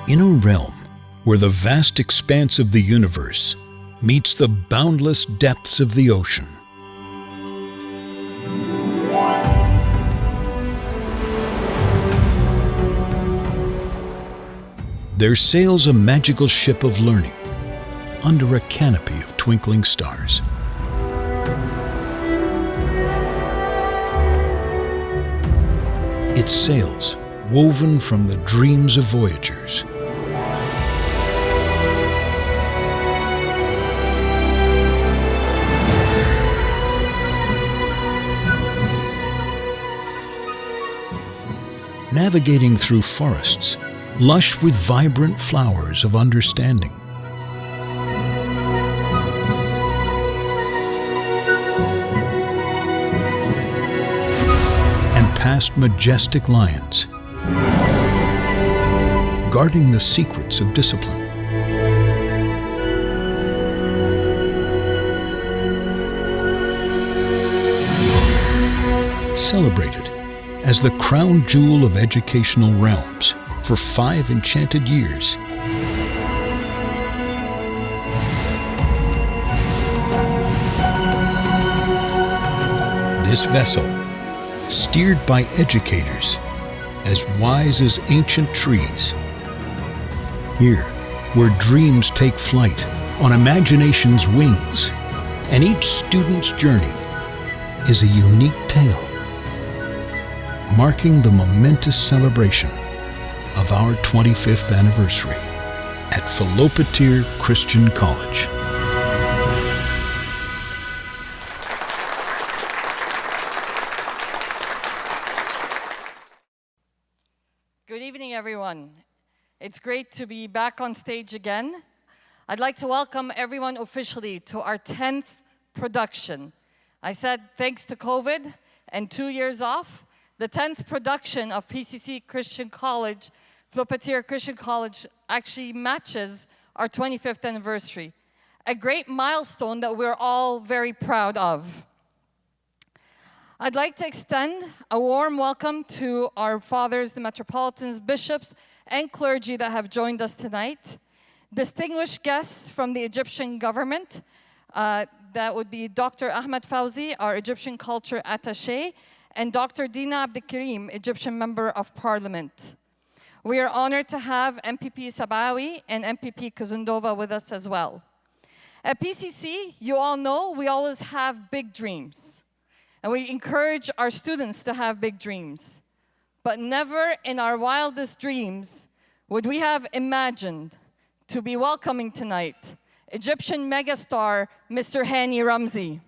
In a realm where the vast expanse of the universe meets the boundless depths of the ocean, there sails a magical ship of learning under a canopy of twinkling stars. Its sails woven from the dreams of voyagers. Navigating through forests lush with vibrant flowers of understanding. And past majestic lions, guarding the secrets of discipline. Celebrated as the crown jewel of educational realms for 5 enchanted years. This vessel, steered by educators as wise as ancient trees. Here, where dreams take flight on imagination's wings, and each student's journey is a unique tale, marking the momentous celebration of our 25th anniversary at Philopateer Christian College. Good evening, everyone. It's great to be back on stage again. I'd like to welcome everyone officially to our 10th production. I said thanks to COVID and 2 years off, the 10th production of PCC Christian College, Philopateer Christian College, actually matches our 25th anniversary. A great milestone that we're all very proud of. I'd like to extend a warm welcome to our fathers, the metropolitans, bishops, and clergy that have joined us tonight. Distinguished guests from the Egyptian government, that would be Dr. Ahmed Fawzi, our Egyptian culture attaché, and Dr. Dina Abdelkarim, Egyptian Member of Parliament. We are honored to have MPP Sabawi and MPP Kuzundova with us as well. At PCC, you all know we always have big dreams. And we encourage our students to have big dreams. But never in our wildest dreams would we have imagined to be welcoming tonight Egyptian megastar, Mr. Hani Ramzi.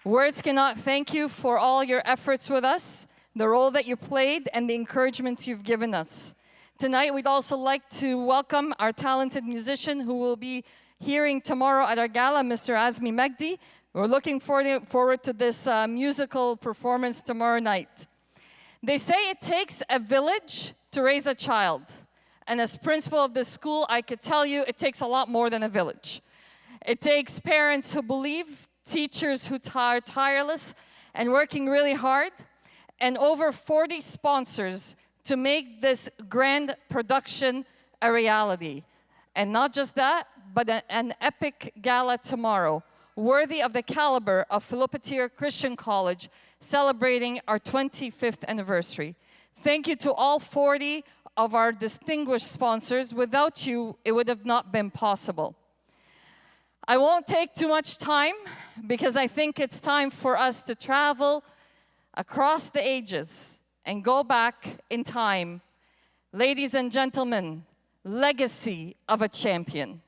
Words cannot thank you for all your efforts with us, the role that you played, and the encouragement you've given us. Tonight, we'd also like to welcome our talented musician who will be hearing tomorrow at our gala, Mr. Azmi Magdi. We're looking forward to this musical performance tomorrow night. They say it takes a village to raise a child. And as principal of this school, I could tell you it takes a lot more than a village. It takes parents who believe, teachers who are tireless and working really hard, and over 40 sponsors to make this grand production a reality. And not just that, but an epic gala tomorrow, worthy of the caliber of Philopateer Christian College, celebrating our 25th anniversary. Thank you to all 40 of our distinguished sponsors. Without you, it would have not been possible. I won't take too much time because I think it's time for us to travel across the ages and go back in time. Ladies and gentlemen, legacy of a champion.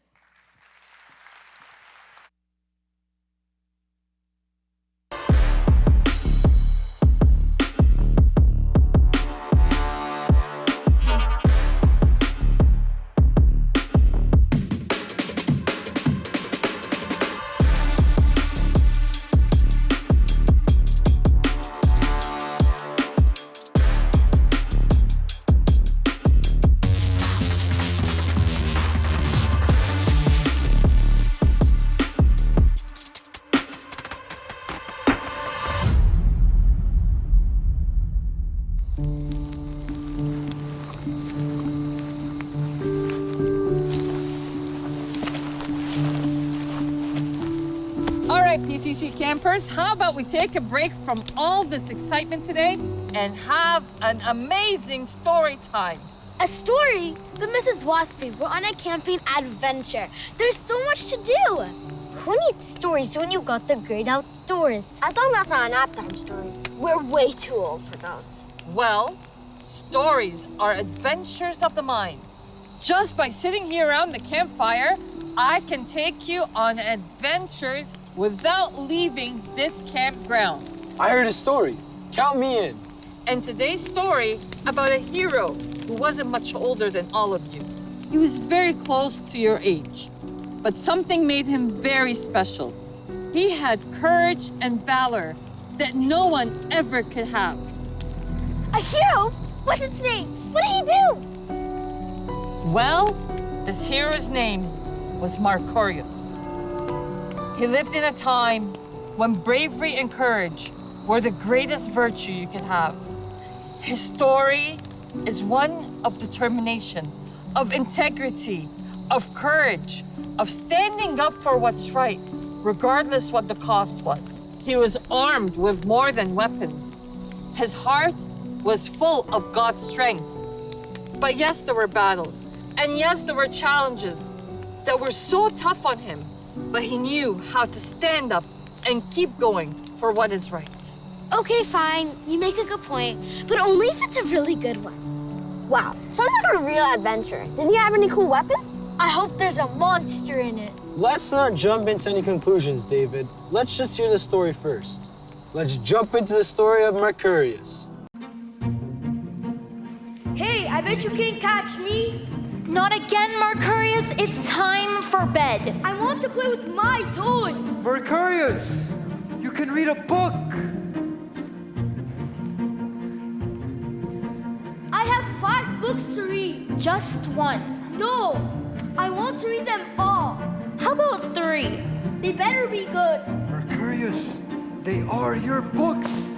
right, PCC campers, how about we take a break from all this excitement today and have an amazing story time? A story? But Mrs. Waspy, we're on a camping adventure. There's so much to do. Who needs stories when you got the great outdoors? As long as that's not an nap-time story. We're way too old for those. Well, stories are adventures of the mind. Just by sitting here around the campfire, I can take you on adventures without leaving this campground. I heard a story. Count me in. And today's story about a hero who wasn't much older than all of you. He was very close to your age, but something made him very special. He had courage and valor that no one ever could have. A hero? What's its name? What did he do? Well, this hero's name was Mercurius. He lived in a time when bravery and courage were the greatest virtue you could have. His story is one of determination, of integrity, of courage, of standing up for what's right, regardless what the cost was. He was armed with more than weapons. His heart was full of God's strength. But yes, there were battles, and yes, there were challenges that were so tough on him, but he knew how to stand up and keep going for what is right. Okay, fine. You make a good point, but only if it's a really good one. Wow, sounds like a real adventure. Didn't he have any cool weapons? I hope there's a monster in it. Let's not jump into any conclusions, David. Let's just hear the story first. Let's jump into the story of Mercurius. Hey, I bet you can't catch me. Not again, Mercurius. It's time for bed. I want to play with my toys. Mercurius, you can read a book. I have 5 books to read. Just one. No, I want to read them all. How about 3? They better be good. Mercurius, they are your books.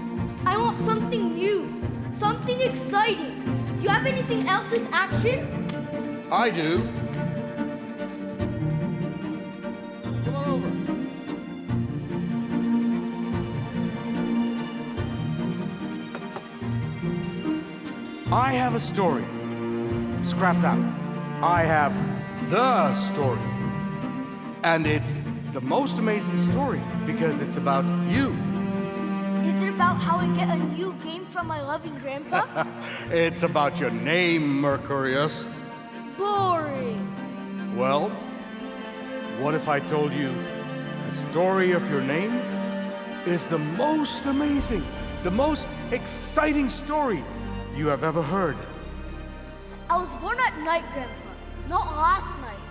I want something new, something exciting. Do you have anything else with action? I do. Come on over. I have a story. Scrap that. I have the story. And it's the most amazing story because it's about you. Is it about how I get a new game from my loving grandpa? It's about your name, Mercurius. Boring. Well, what if I told you the story of your name is the most amazing, the most exciting story you have ever heard? I was born at night, Grandpa, not last night.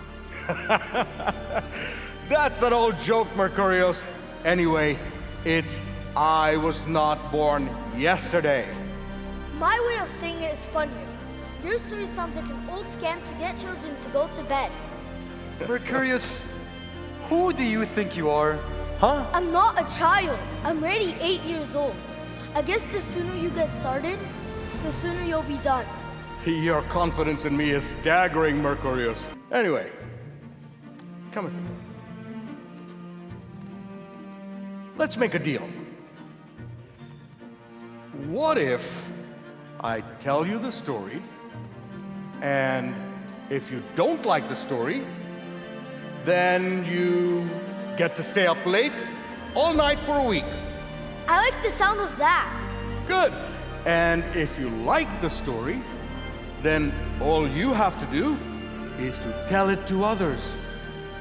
That's an old joke, Mercurius. Anyway, it's I was not born yesterday. My way of saying it is funnier. Your story sounds like an old scam to get children to go to bed. Mercurius, who do you think you are? Huh? I'm not a child. I'm already 8 years old. I guess the sooner you get started, the sooner you'll be done. Your confidence in me is staggering, Mercurius. Anyway, come with me. Let's make a deal. What if I tell you the story, and if you don't like the story, then you get to stay up late all night for a week? I like the sound of that. Good. And if you like the story, then all you have to do is to tell it to others.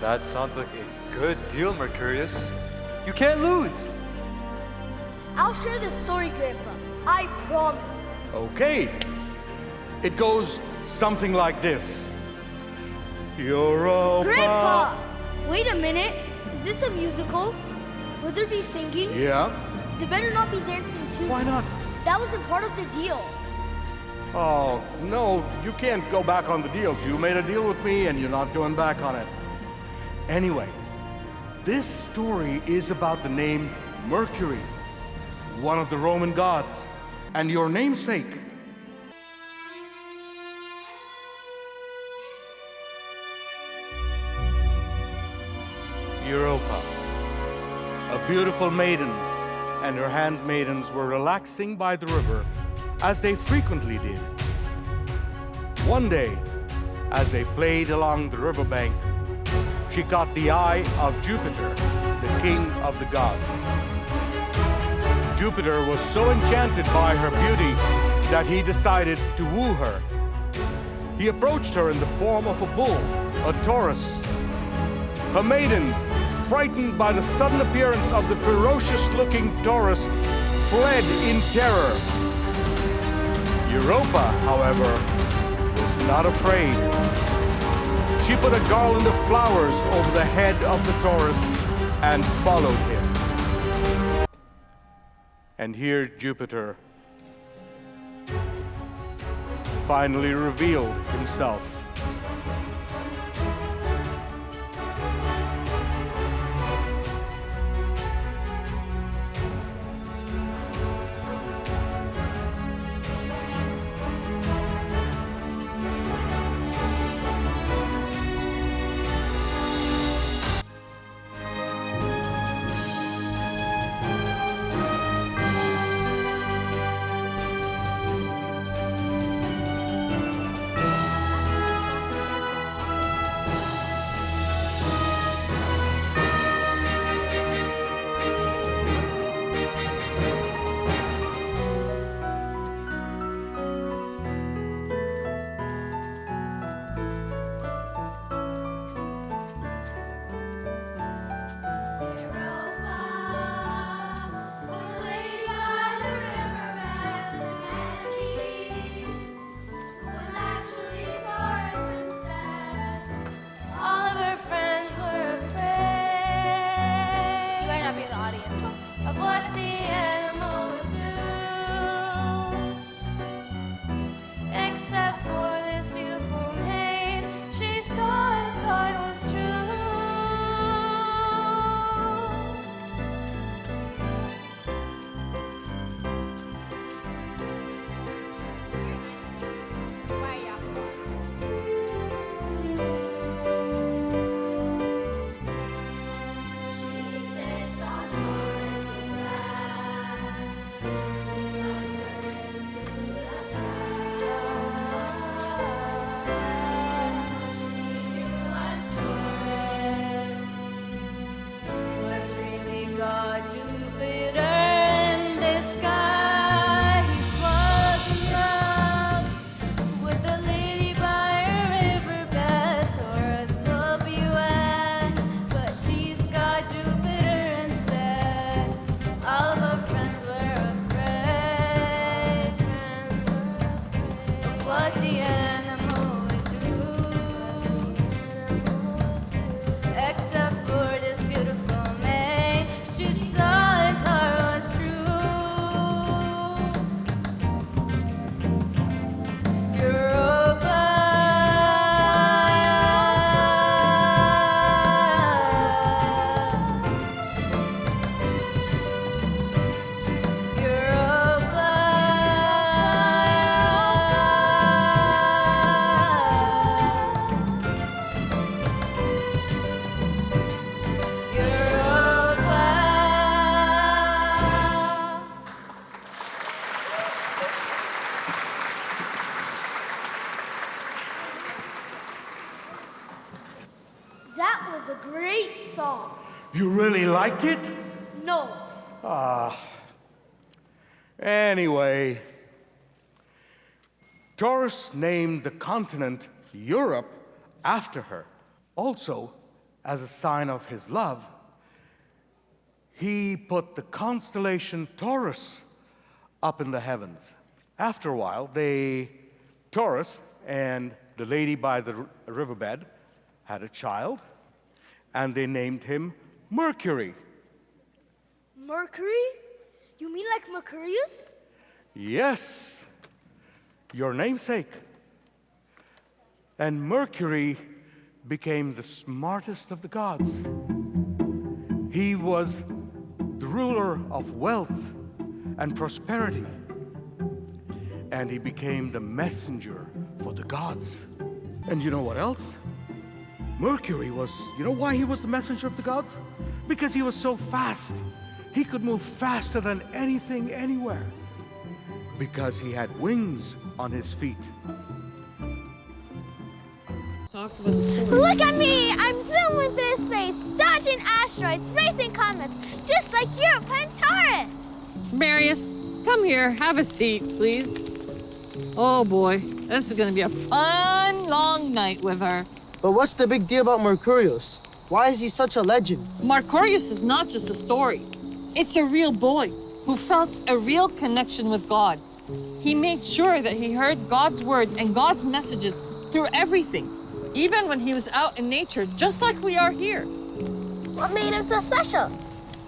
That sounds like a good deal, Mercurius. You can't lose. I'll share the story, Grandpa. I promise. Okay. It goes something like this. Europa. Grandpa! Wait a minute. Is this a musical? Will there be singing? Yeah? There better not be dancing too. Why not? That wasn't part of the deal. Oh, no, you can't go back on the deal. You made a deal with me and you're not going back on it. Anyway, this story is about the name Mercury, one of the Roman gods, and your namesake. Europa. a beautiful maiden and her handmaidens were relaxing by the river, as they frequently did. One day, as they played along the riverbank, she caught the eye of Jupiter, the king of the gods. Jupiter was so enchanted by her beauty that he decided to woo her. He approached her in the form of a bull, a Taurus. Her maidens, frightened by the sudden appearance of the ferocious-looking Taurus, fled in terror. Europa, however, was not afraid. She put a garland of flowers over the head of the Taurus and followed him. And here Jupiter finally revealed himself. You really liked it? No. Anyway, Taurus named the continent Europe after her. Also, as a sign of his love, he put the constellation Taurus up in the heavens. After a while, Taurus and the lady by the riverbed had a child, and they named him Mercury. Mercury? You mean like Mercurius? Yes, your namesake. And Mercury became the smartest of the gods. He was the ruler of wealth and prosperity. And he became the messenger for the gods. And you know what else? Mercury was, you know why he was the messenger of the gods? Because he was so fast. He could move faster than anything, anywhere. Because he had wings on his feet. Look at me! I'm zooming through space, dodging asteroids, racing comets, just like Europa and Taurus. Marius, come here. Have a seat, please. Oh boy, this is gonna be a fun, long night with her. But what's the big deal about Mercurius? Why is he such a legend? Mercurius is not just a story. It's a real boy who felt a real connection with God. He made sure that he heard God's word and God's messages through everything, even when he was out in nature, just like we are here. What made him so special?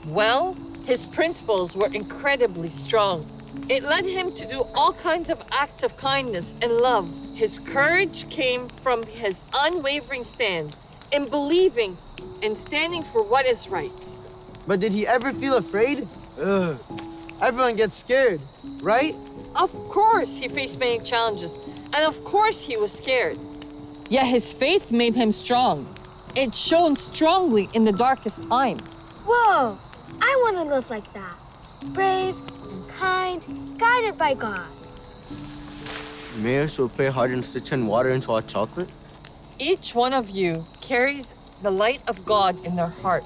Well, his principles were incredibly strong. It led him to do all kinds of acts of kindness and love. His courage came from his unwavering stand in believing and standing for what is right. But did he ever feel afraid? Ugh. Everyone gets scared, right? Of course, he faced many challenges, and of course he was scared. Yet his faith made him strong. It shone strongly in the darkest times. Whoa! I want to live like that. Brave and kind, guided by God. Mayors will play hard and stitch in water into hot chocolate? Each one of you carries the light of God in their heart.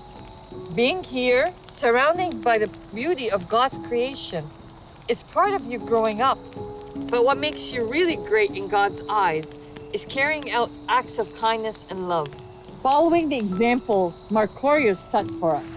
Being here, surrounded by the beauty of God's creation, is part of you growing up. But what makes you really great in God's eyes is carrying out acts of kindness and love, following the example Mercurius set for us.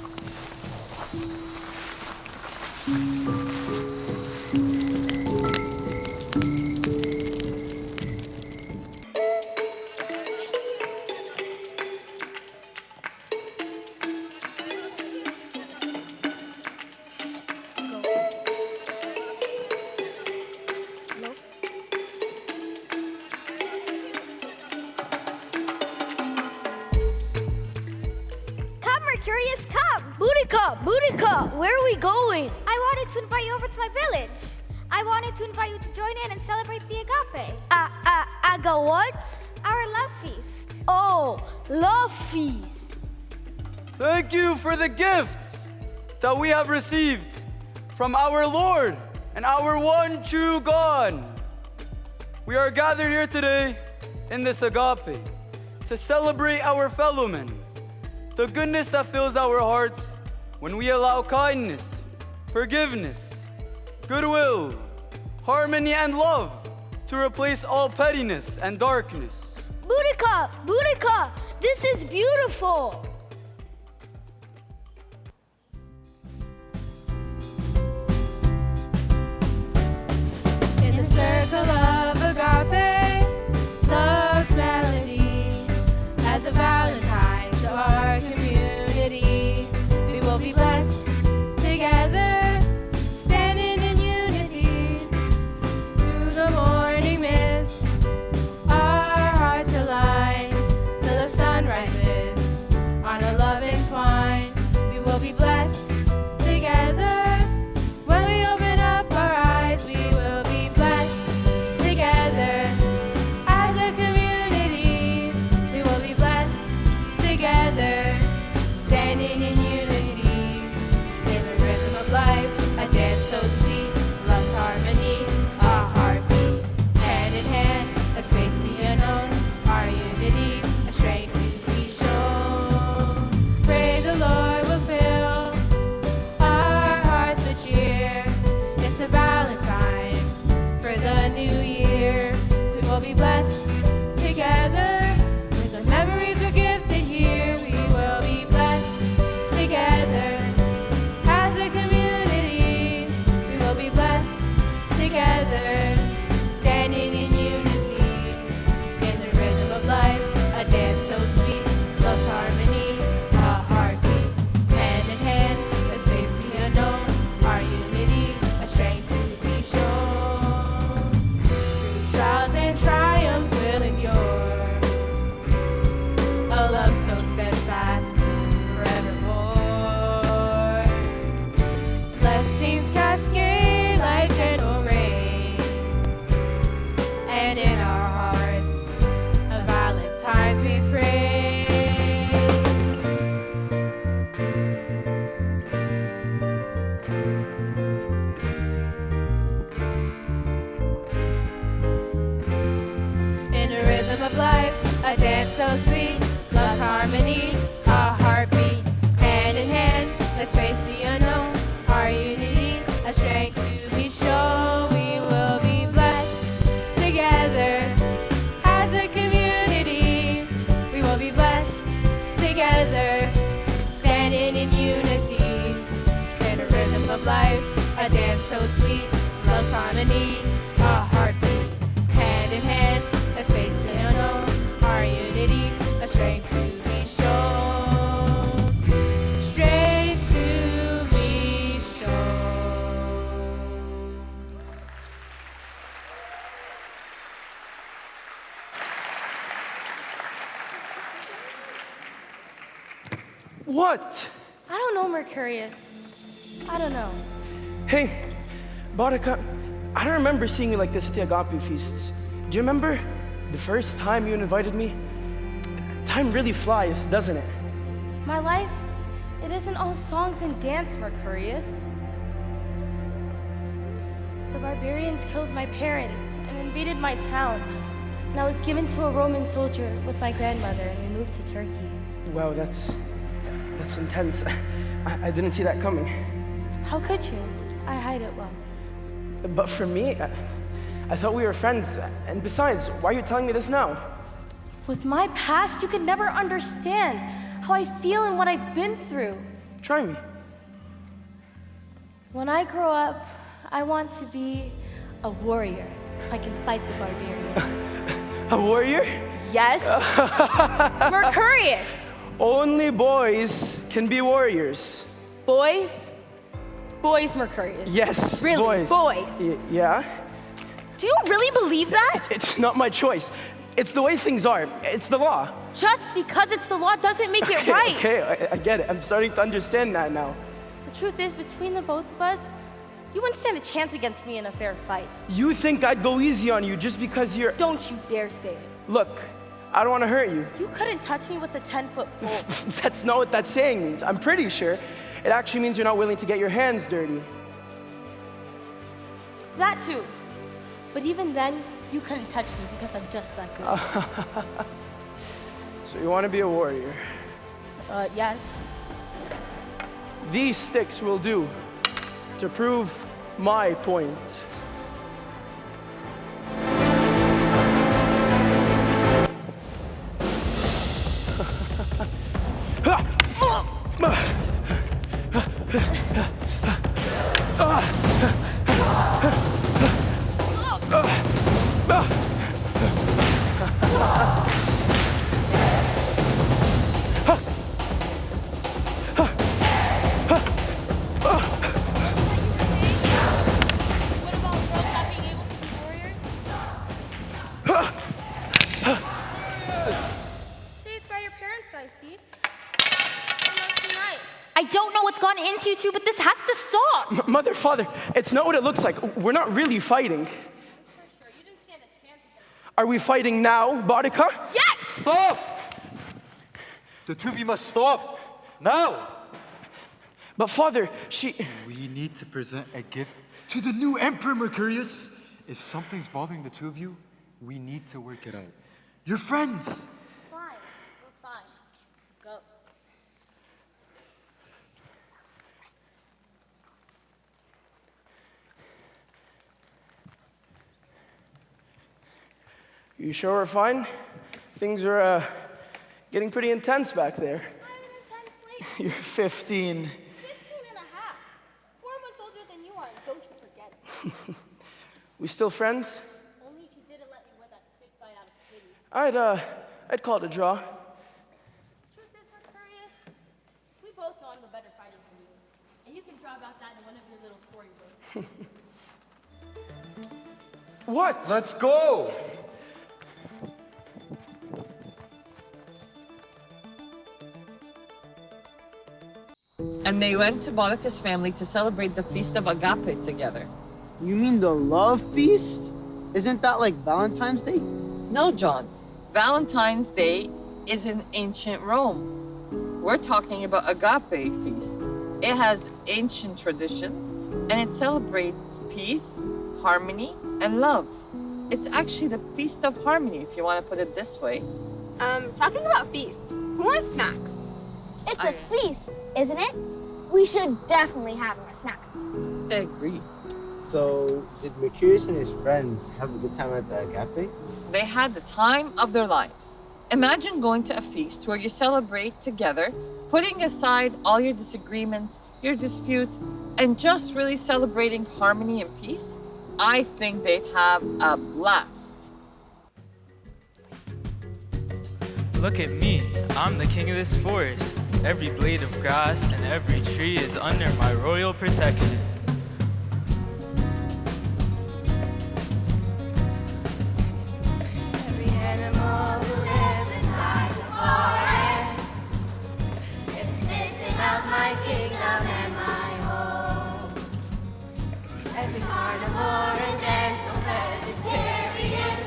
Mercurius, come! Booty cup, where are we going? I wanted to invite you over to my village. I wanted to invite you to join in and celebrate the Agape. Aga what? Our love feast. Oh, love feast. Thank you for the gifts that we have received from our Lord and our one true God. We are gathered here today in this Agape to celebrate our fellow men, the goodness that fills our hearts when we allow kindness, forgiveness, goodwill, harmony, and love to replace all pettiness and darkness. Boudica, this is beautiful. In the circle of Agape, love's melody, as a Valentine to our community, we will be blessed together, standing in unity through the morning mist. Our hearts align till the sun rises on a loving twine. We will be blessed together. When we open up our eyes, we will be blessed together. As a community, we will be blessed together, standing in unity, in the rhythm of life, a dance so sweet, love's harmony, our heartbeat, hand in hand, let's face the unknown, our unity, a strength to be shown. Pray the Lord will fill our hearts with cheer. It's a Valentine for the new year. We will be blessed together with the memories we're gifted here. We will be blessed together. so sweet, love's harmony, a heartbeat, hand in hand, let's face the unknown, our unity, a strength to be shown. We will be blessed together as a community. We will be blessed together, standing in unity, in a rhythm of life, a dance so sweet, love's harmony, a heartbeat, hand in hand, let's face the unknown, our unity, a strength to be shown, strength to be shown. What? I don't know, Mercurius. I don't know. Hey, Boudica, I don't remember seeing you like this at the Agape feasts. Do you remember the first time you invited me? Time really flies, doesn't it? My life, it isn't all songs and dance, Mercurius. The barbarians killed my parents and invaded my town. And I was given to a Roman soldier with my grandmother, and we moved to Turkey. Wow, that's intense. I didn't see that coming. How could you? I hide it well. But for me, I thought we were friends. And besides, why are you telling me this now? With my past, you could never understand how I feel and what I've been through. Try me. When I grow up, I want to be a warrior so I can fight the barbarians. A warrior? Yes. Mercurius. Only boys can be warriors. Boys? Boys, Mercurius. Yes, really, boys. Yeah? Do you really believe that? It's not my choice. It's the way things are. It's the law. Just because it's the law doesn't make it right. Okay, I get it. I'm starting to understand that now. The truth is, between the both of us, you wouldn't stand a chance against me in a fair fight. You think I'd go easy on you just because you're... Don't you dare say it. Look, I don't want to hurt you. You couldn't touch me with a 10-foot pole. That's not what that saying means. I'm pretty sure it actually means you're not willing to get your hands dirty. That too. But even then, you couldn't touch me because I'm just that good. So you want to be a warrior? Yes. These sticks will do to prove my point. I don't know what's gone into you two, but this has to stop. Mother, father, it's not what it looks like. We're not really fighting. Are we fighting now, Boudica? Yes! Stop! The two of you must stop. Now! But father, We need to present a gift to the new Emperor, Mercurius. If something's bothering the two of you, we need to work it out. You're friends. Fine, we're fine. Go. You sure we're fine? Things are getting pretty intense back there. I'm an intense lady. You're 15. 15 and a half. 4 months older than you are, don't you forget it. We still friends? Only if you didn't let me win that stick fight out of pity. I'd call it a draw. Truth is, Mercurius, we both know I'm the better fighter than you. And you can draw about that in one of your little storybooks. What? Let's go! And they went to Boudica's family to celebrate the feast of Agape together. You mean the love feast? Isn't that like Valentine's Day? No, John. Valentine's Day is in ancient Rome. We're talking about Agape feast. It has ancient traditions and it celebrates peace, harmony, and love. It's actually the Feast of Harmony, if you want to put it this way. Talking about feast, who wants snacks? It's a feast, isn't it? We should definitely have more snacks. I agree. So, did Mercurius and his friends have a good time at the Agape? They had the time of their lives. Imagine going to a feast where you celebrate together, putting aside all your disagreements, your disputes, and just really celebrating harmony and peace. I think they'd have a blast. Look at me, I'm the king of this forest. Every blade of grass and every tree is under my royal protection. Every animal who lives inside the forest is a citizen of my kingdom and my home. Every carnivore and gentle vegetarian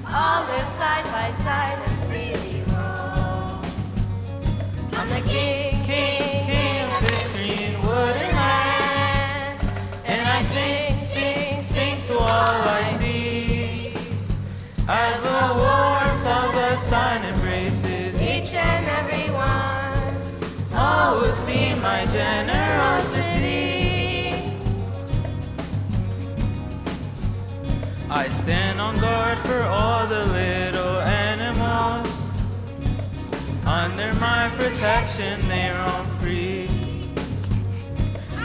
all live side by side and freely roam. I'm the king of this green wooded land, and I sing to all I see, as the warmth of the sun embraces each and every one. All will see my generosity. I stand on guard for all the little animals. Under my protection, they roam free.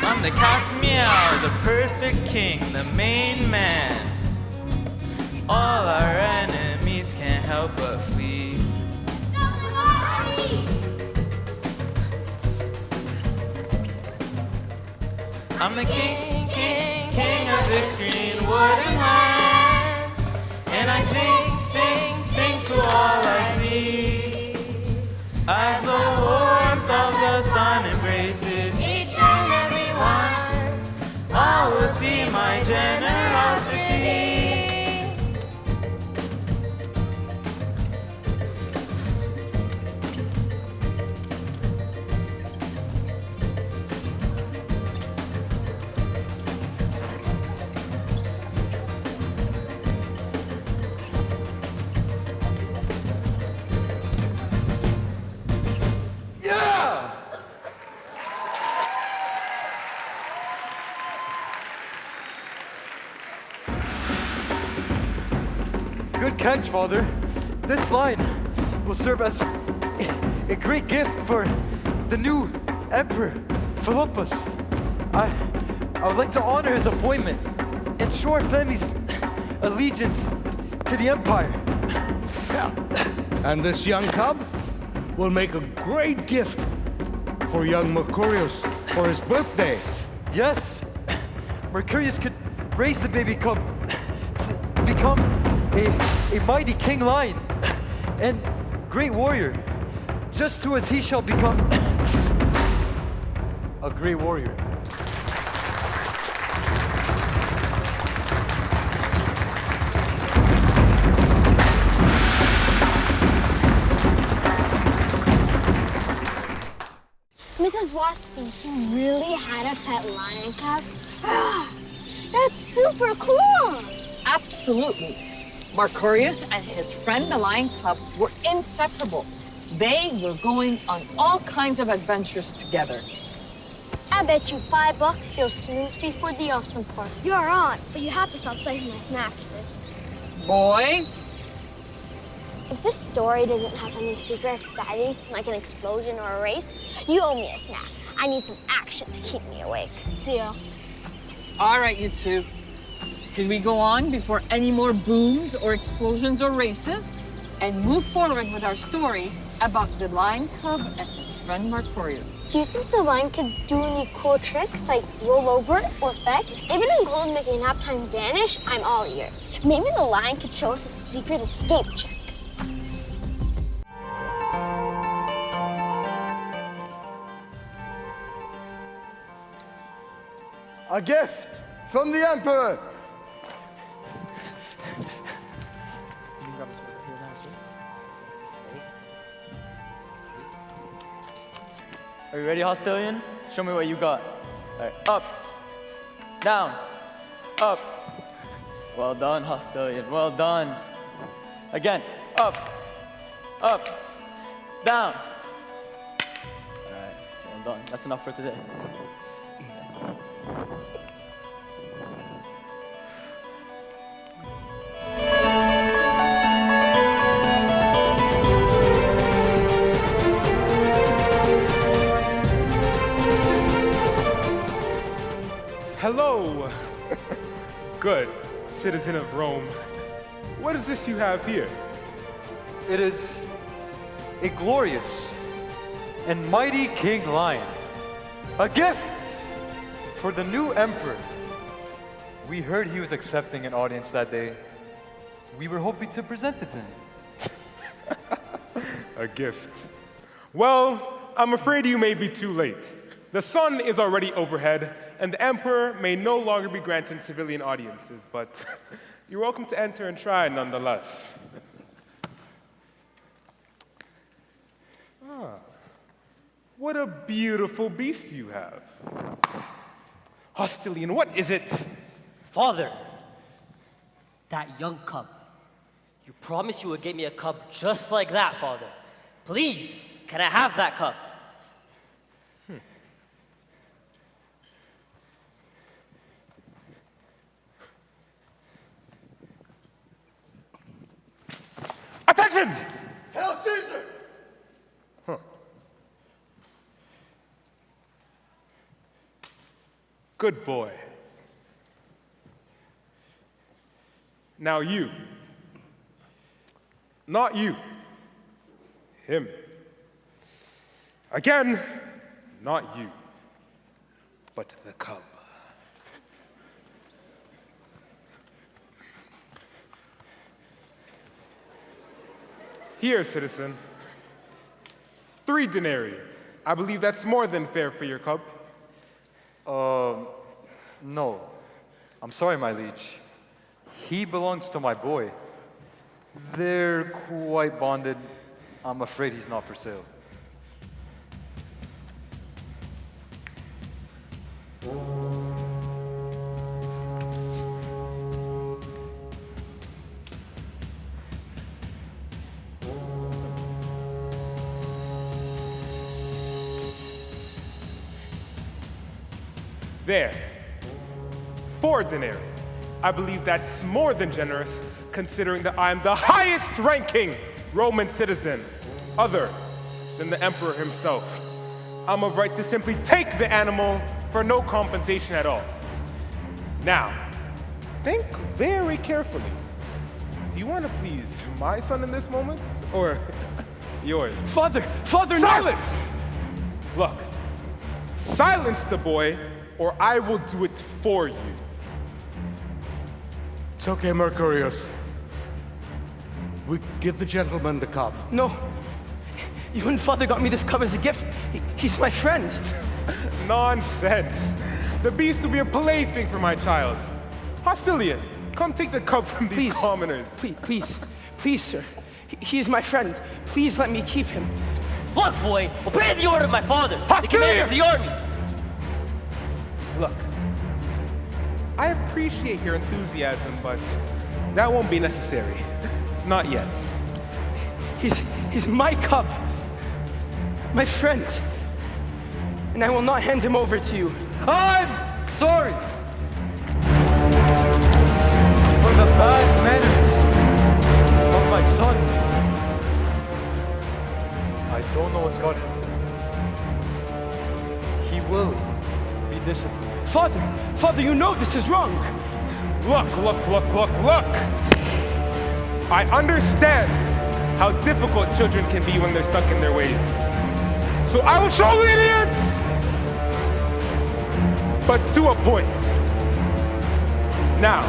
I'm the cat's meow, the perfect king, the main man. All our enemies can't help but flee. I'm the king of this green wooden land, and I sing to all I see, as the warmth of the sun embraces each and every one. All will see my generosity. Good catch, Father. This line will serve as a great gift for the new Emperor, Philippus. I would like to honor his appointment and show our family's allegiance to the Empire. And this young cub will make a great gift for young Mercurius for his birthday. Yes, Mercurius could raise the baby cub to become a mighty king lion and great warrior, just as he shall become a great warrior. Mrs. Waspy, he really had a pet lion cub? That's super cool! Absolutely. Mercurius and his friend the lion cub were inseparable. They were going on all kinds of adventures together. I bet you $5 you'll snooze before the awesome part. You're on, but you have to stop saving my snacks first. Boys? If this story doesn't have something super exciting, like an explosion or a race, you owe me a snack. I need some action to keep me awake. Deal. All right, you two. Can we go on before any more booms or explosions or races and move forward with our story about the lion cub and his friend Mercurius? Do you think the lion could do any cool tricks like roll over or beg? If it includes making nap time vanish, I'm all ears. Maybe the lion could show us a secret escape trick. A gift from the Emperor. Are you ready, Hostilian? Show me what you got. All right, up, down, up. Well done, Hostilian, well done. Again, up, up, down. All right, well done. That's enough for today. Hello, good citizen of Rome. What is this you have here? It is a glorious and mighty King Lion, a gift for the new emperor. We heard he was accepting an audience that day. We were hoping to present it to him. A gift. Well, I'm afraid you may be too late. The sun is already overhead, and the emperor may no longer be granting civilian audiences, but you're welcome to enter and try nonetheless. Ah, what a beautiful beast you have. Hostilian, what is it? Father, that young cub. You promised you would get me a cub just like that, Father. Please, can I have that cub? Attention! Hail Caesar! Huh. Good boy. Now you. Not you. Him. Again, not you, but the cub. Here, citizen. 3 denarii. I believe that's more than fair for your cub. No. I'm sorry, my liege. He belongs to my boy. They're quite bonded. I'm afraid he's not for sale. There. 4 denarii. I believe that's more than generous, considering that I'm the highest ranking Roman citizen, other than the emperor himself. I'm of right to simply take the animal for no compensation at all. Now, think very carefully. Do you want to please my son in this moment, or yours? Father, no! Silence! Look, silence the boy, or I will do it for you. It's okay, Mercurius. We give the gentleman the cup. No. You and Father got me this cup as a gift. He's my friend. Nonsense. The beast will be a plaything for my child. Hostilian, come take the cup from these commoners. Please, sir. He is my friend. Please let me keep him. Look, boy, obey the order of my father, the commander of the army. Look, I appreciate your enthusiasm, but that won't be necessary. Not yet. He's my cub. My friend. And I will not hand him over to you. I'm sorry for the bad manners of my son. I don't know what's got into him. He will be disciplined. Father, you know this is wrong. Look. I understand how difficult children can be when they're stuck in their ways. So I will show lenience, but to a point. Now,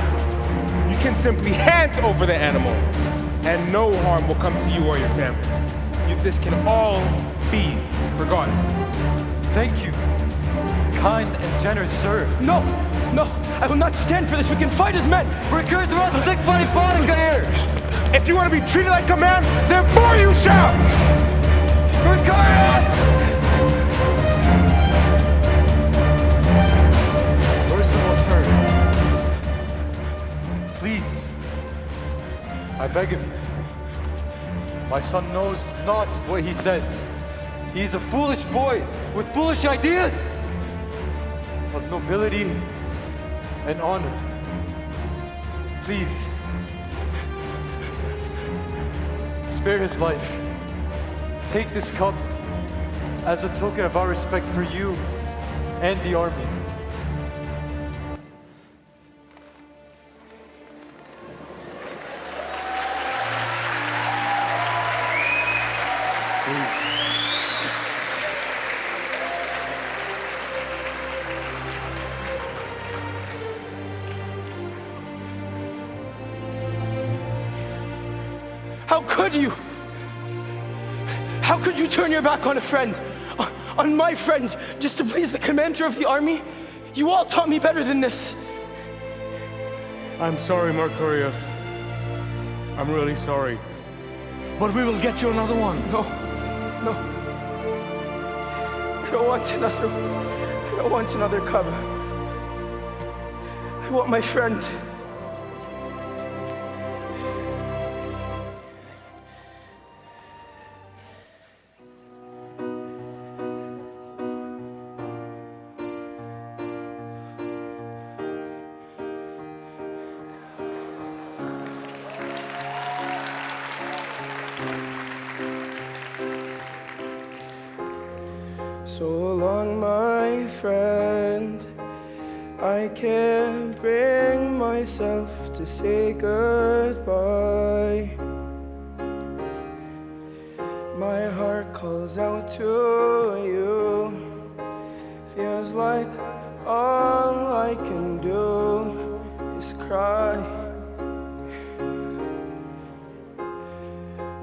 you can simply hand over the animal, and no harm will come to you or your family. This can all be forgotten. Thank you, kind and generous sir. No, I will not stand for this. We can fight as men. Recurs around sick fighting bottom here. If you want to be treated like a man, therefore you shall. Recurs! Merciful sir, please, I beg of you, My son knows not what he says. He is a foolish boy with foolish ideas of nobility and honor. Please, spare his life. Take this cup as a token of our respect for you and the army. How could you? How could you turn your back on a friend? On my friend, just to please the commander of the army? You all taught me better than this. I'm sorry, Mercurius. I'm really sorry. But we will get you another one. No. I don't want another one. I don't want another cub. I want my friend. So long, my friend, I can't bring myself to say goodbye. My heart calls out to you. Feels like all I can do is cry.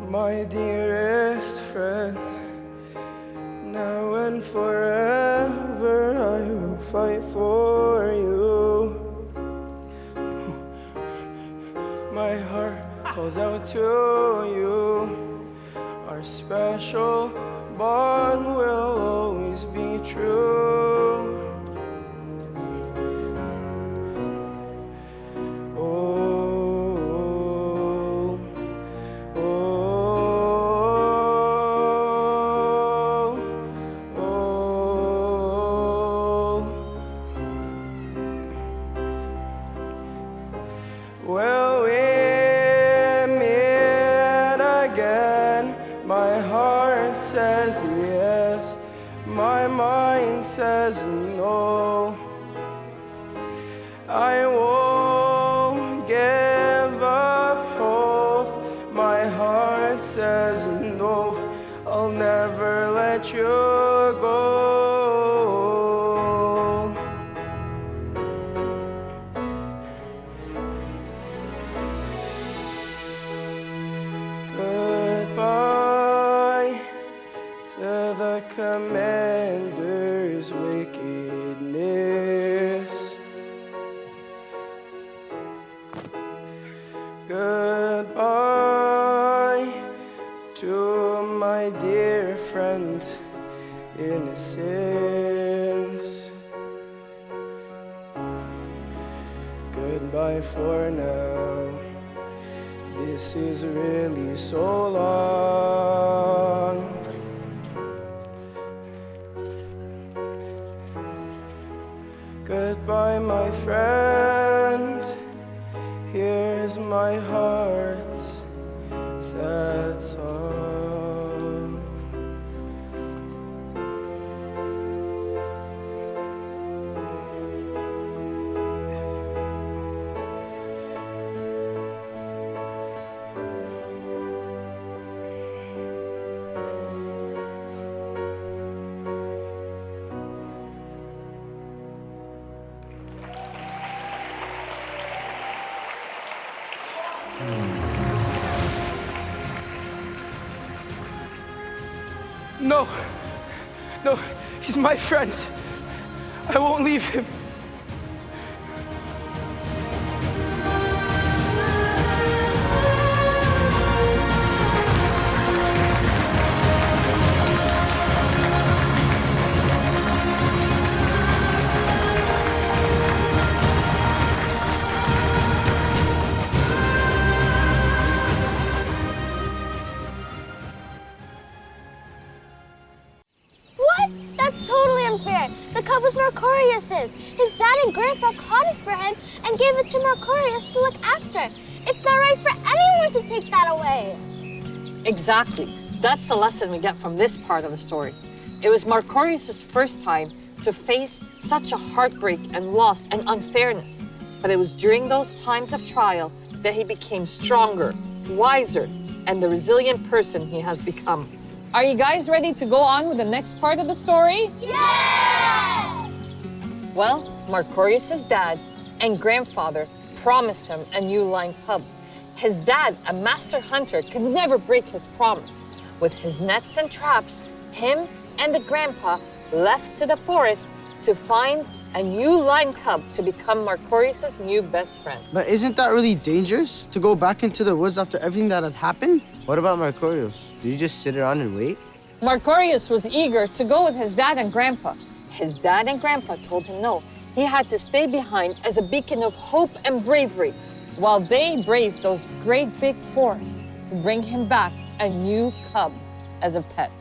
My dearest friend, now and forever I will fight for you. My heart calls out to you. Our special bond will always be true. Well, we meet again. My heart says yes, my mind says no. I won't give up hope. My heart says no, I'll never let you go. Goodbye to the commander's wickedness. Goodbye to my dear friend's innocence. Goodbye for now. This is really so long. Goodbye, my friend. Here's my heart's sad song. No, he's my friend. I won't leave him. That's totally unfair. The cub was Mercurious's. His dad and grandpa caught it for him and gave it to Mercurius to look after. It's not right for anyone to take that away. Exactly. That's the lesson we get from this part of the story. It was Mercurius' first time to face such a heartbreak and loss and unfairness. But it was during those times of trial that he became stronger, wiser, and the resilient person he has become. Are you guys ready to go on with the next part of the story? Yes! Well, Mercurius' dad and grandfather promised him a new lion cub. His dad, a master hunter, could never break his promise. With his nets and traps, him and the grandpa left to the forest to find a new lion cub to become Mercurius' new best friend. But isn't that really dangerous, to go back into the woods after everything that had happened? What about Mercurius? Did you just sit around and wait? Mercurius was eager to go with his dad and grandpa. His dad and grandpa told him no. He had to stay behind as a beacon of hope and bravery while they braved those great big forests to bring him back a new cub as a pet.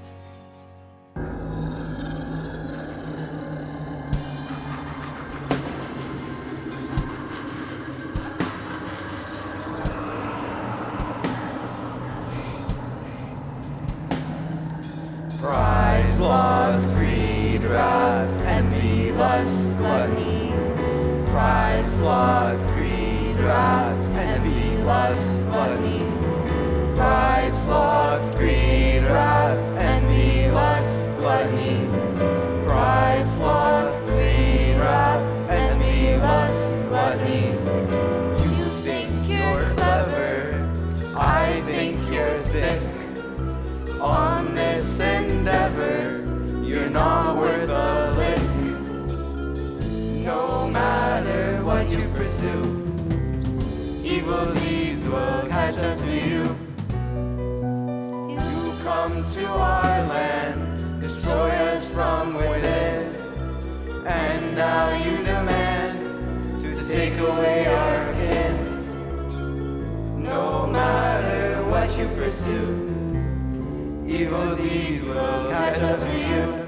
Pride, sloth, greed, wrath, envy, lust, gluttony. Pride, sloth, greed, wrath, envy, lust, gluttony. Pride, sloth, greed, wrath, envy, lust, gluttony. Pride, sloth, greed, wrath, envy, lust, gluttony. You think you're clever, I think you're thick. On this endeavor, you're not worth a lick. No matter what you pursue, evil deeds will catch up to you. You've come to our land, destroy us from within, and now you demand to take away our kin. No matter what you pursue, evil deeds will catch up to you.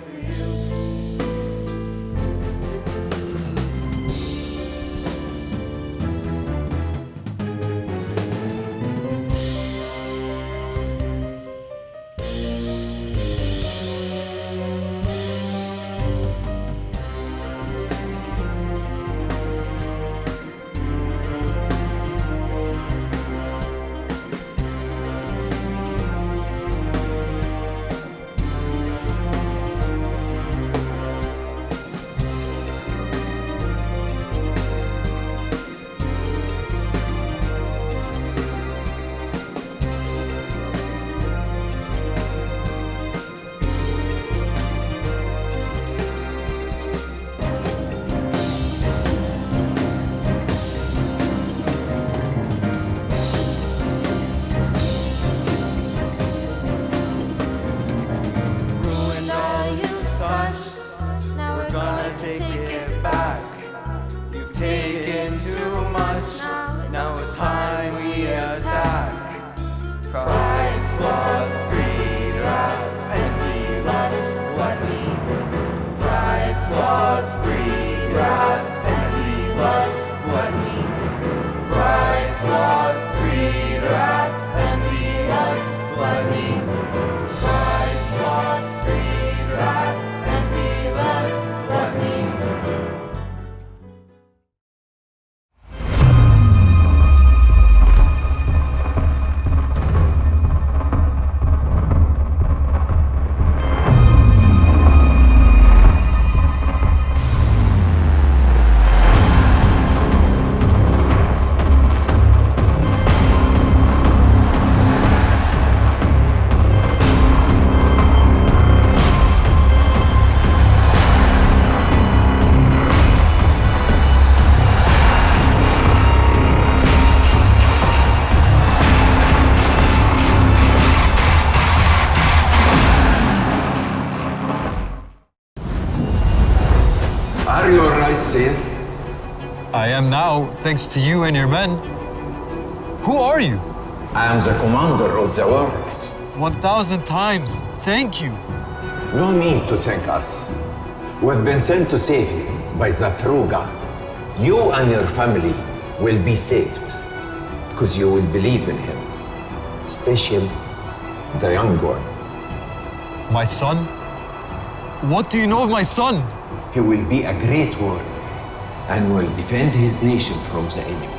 Are you alright, Sir? I am now, thanks to you and your men. Who are you? I am the commander of the world. 1,000 times, thank you. No need to thank us. We've been sent to save you by the true God. You and your family will be saved because you will believe in him, especially the young one. My son? What do you know of my son? He will be a great warrior and will defend his nation from the enemy.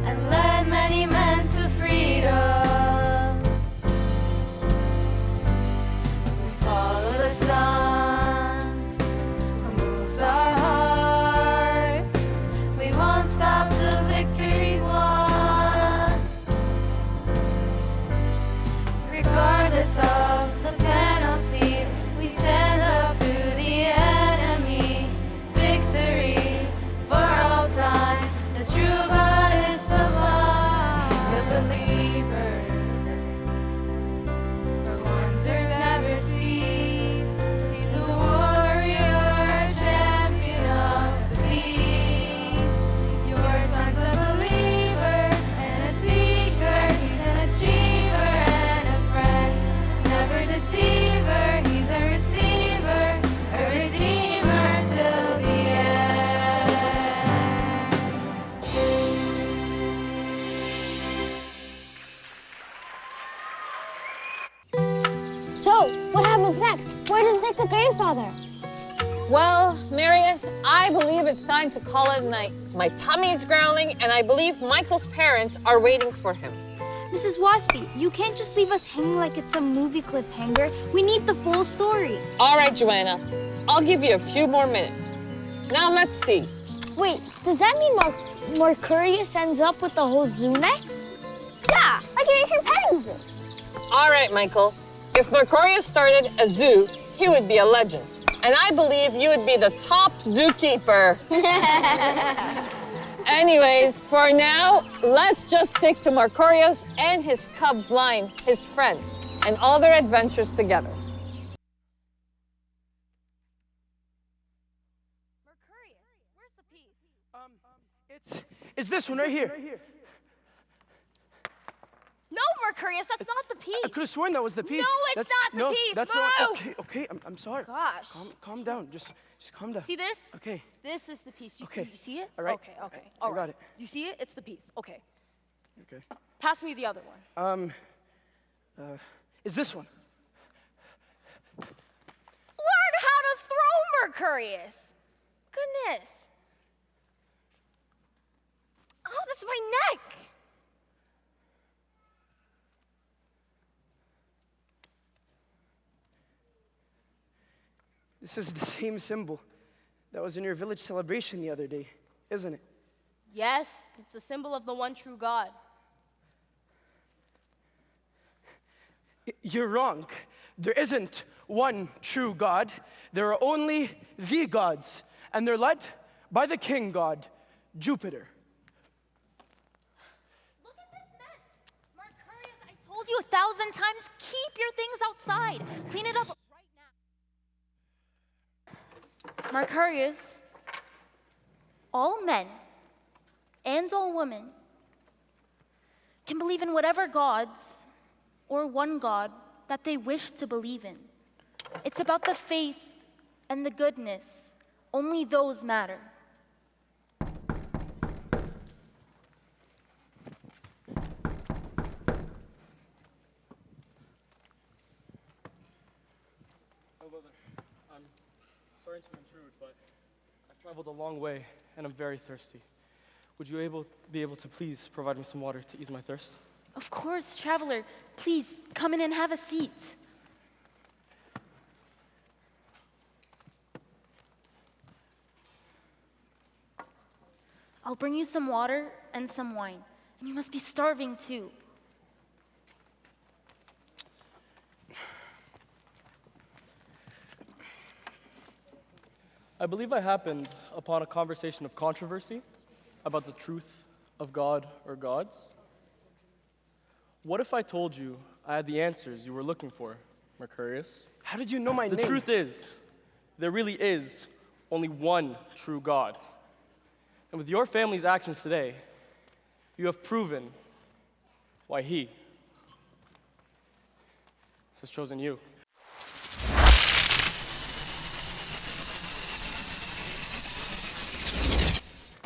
And led many men to freedom. We follow the sun who moves our hearts. We won't stop till victory's won. Regardless of the penalties, we stand up to the enemy. Victory for all time. The true God is sublime. He's a believer. Her wonders never cease. He's a warrior, a champion of the peace. Your son's a believer and a seeker. He's an achiever and a friend. Never deceiver. He's a receiver, a redeemer till the end. So, what happens next? Where does it take the grandfather? Well, Marius, I believe it's time to call it a night. My tummy is growling, and I believe Michael's parents are waiting for him. Mrs. Waspy, you can't just leave us hanging like it's some movie cliffhanger. We need the full story. All right, Joanna, I'll give you a few more minutes. Now let's see. Wait, does that mean Mercurius ends up with the whole zoo next? Yeah, like an ancient petting zoo. All right, Michael. If Mercurius started a zoo, he would be a legend. And I believe you would be the top zookeeper. Anyways, for now, let's just stick to Mercurius and his cub Blind, his friend, and all their adventures together. It's this one right here. No, Mercurius, that's not the piece. I could have sworn that was the piece. No, it's not the piece. That's Move. not. Okay, I'm sorry. Gosh. Calm down. Just calm down. See this? Okay. This is the piece. Okay. You see it? All right. Okay. I got it. You see it? It's the piece. Okay. Okay. Pass me the other one. Is this one? Learn how to throw, Mercurius. Goodness. Oh, that's my neck. This is the same symbol that was in your village celebration the other day, isn't it? Yes, it's the symbol of the one true God. You're wrong. There isn't one true God. There are only the gods, and they're led by the king god, Jupiter. Look at this mess. Mercurius, I told you 1,000 times, keep your things outside. Clean it up right now. Mercurius, all men and all women can believe in whatever gods or one God that they wish to believe in. It's about the faith and the goodness. Only those matter. I'm sorry to intrude, but I've traveled a long way and I'm very thirsty. Would you be able to please provide me some water to ease my thirst? Of course, traveler. Please, come in and have a seat. I'll bring you some water and some wine. And you must be starving too. I believe I happened upon a conversation of controversy about the truth of God or gods. What if I told you I had the answers you were looking for, Mercurius? How did you know my name? The truth is, there really is only one true God. And with your family's actions today, you have proven why He has chosen you.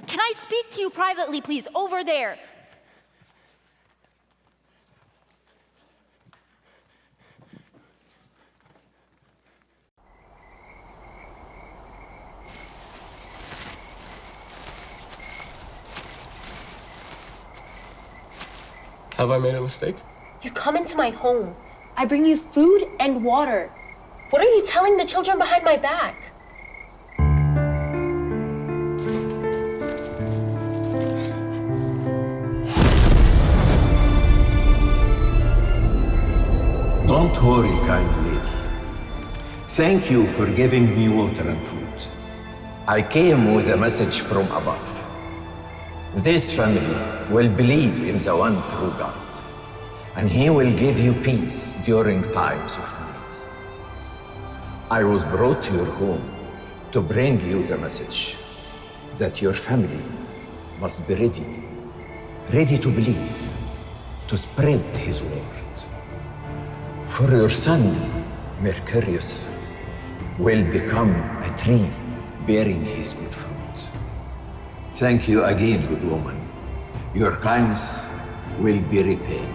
Can I speak to you privately, please? Over there. Have I made a mistake? You come into my home. I bring you food and water. What are you telling the children behind my back? Don't worry, kind lady. Thank you for giving me water and food. I came with a message from above. This family will believe in the one true God, and He will give you peace during times of need. I was brought to your home to bring you the message that your family must be ready to believe, to spread His word. For your son, Mercurius, will become a tree bearing his good fruit. Thank you again, good woman. Your kindness will be repaid.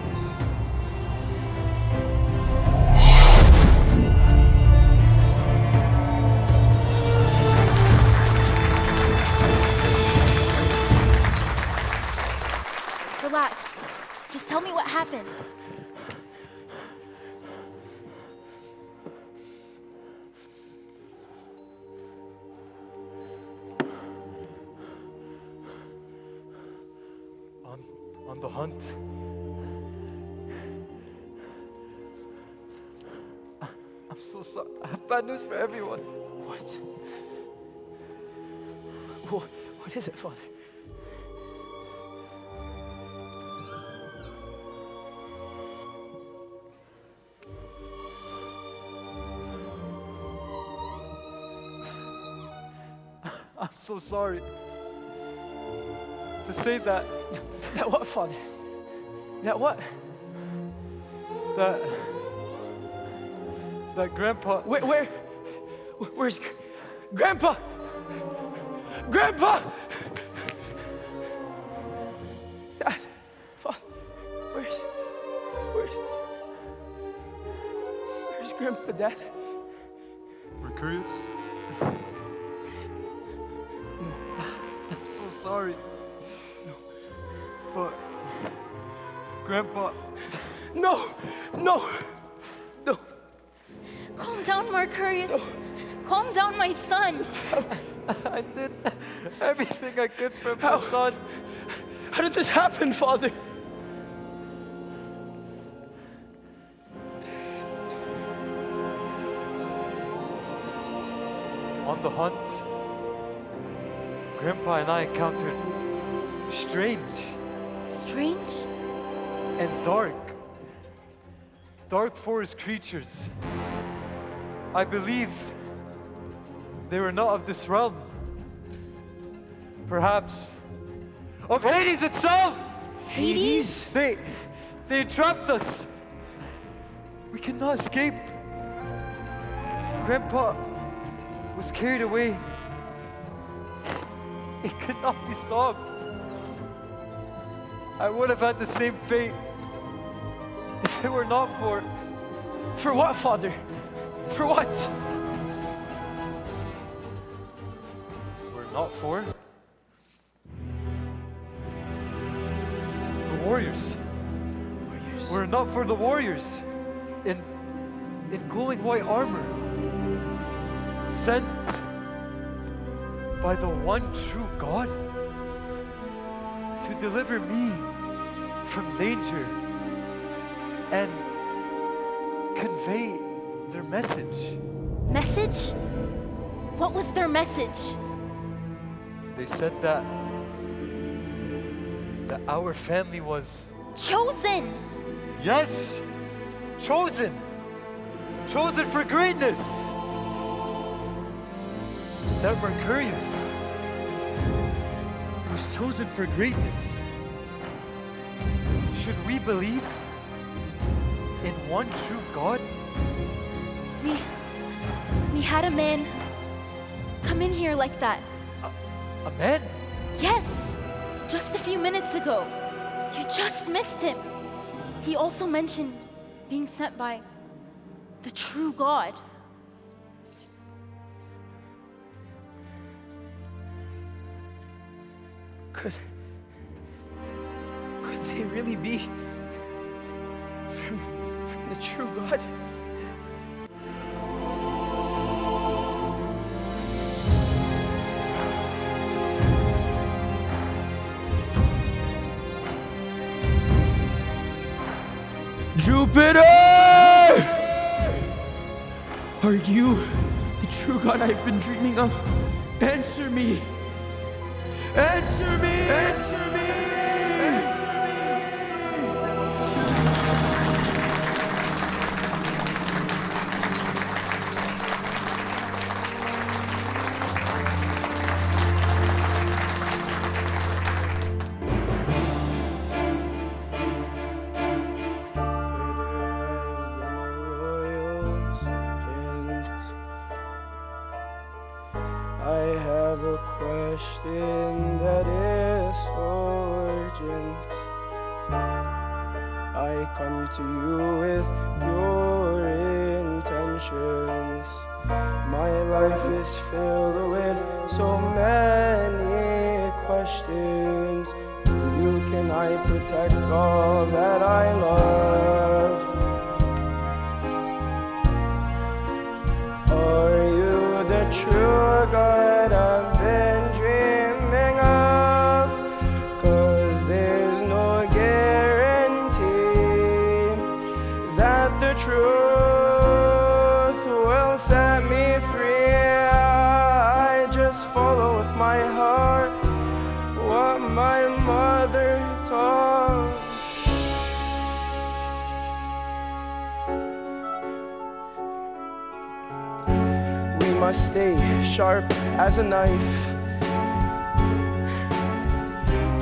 Relax. Just tell me what happened. On the hunt. I'm so sorry. I have bad news for everyone. What is it, Father? I'm so sorry to say that. That what, Father? That what? That Grandpa. Where's Grandpa? Grandpa! Dad, Father, where's Grandpa, Dad? Mercurius? I'm so sorry. But Grandpa. No. Calm down, Mercurius. No. Calm down, my son. I did everything I could for my son. How did this happen, Father? On the hunt, Grandpa and I encountered strange and dark forest creatures. I believe they were not of this realm. Perhaps of Hades itself. Hades? They entrapped us. We could not escape. Grandpa was carried away. It could not be stopped. I would have had the same fate if it were not for... For what, Father? For what? Were not for... the warriors. Were not for the warriors in glowing white armor, sent by the one true God to deliver me from danger and convey their message. Message? What was their message? They said that our family was Chosen! yes, chosen for greatness. That Mercurius was chosen for greatness. Should we believe in one true God? We had a man come in here like that. A man? Yes! Just a few minutes ago. You just missed him. He also mentioned being sent by the true God. Could they really be from the true God? Jupiter! Are you the true God I've been dreaming of? Answer me! Answer me! Answer me! I have a question that is urgent. I come to you with pure intentions. My life is filled with so many questions. Through you can I protect all that I love? Are you the true God I've been dreaming of? 'Cause there's no guarantee that the truth will set me free. I just follow with my heart what my mother taught. Must stay sharp as a knife.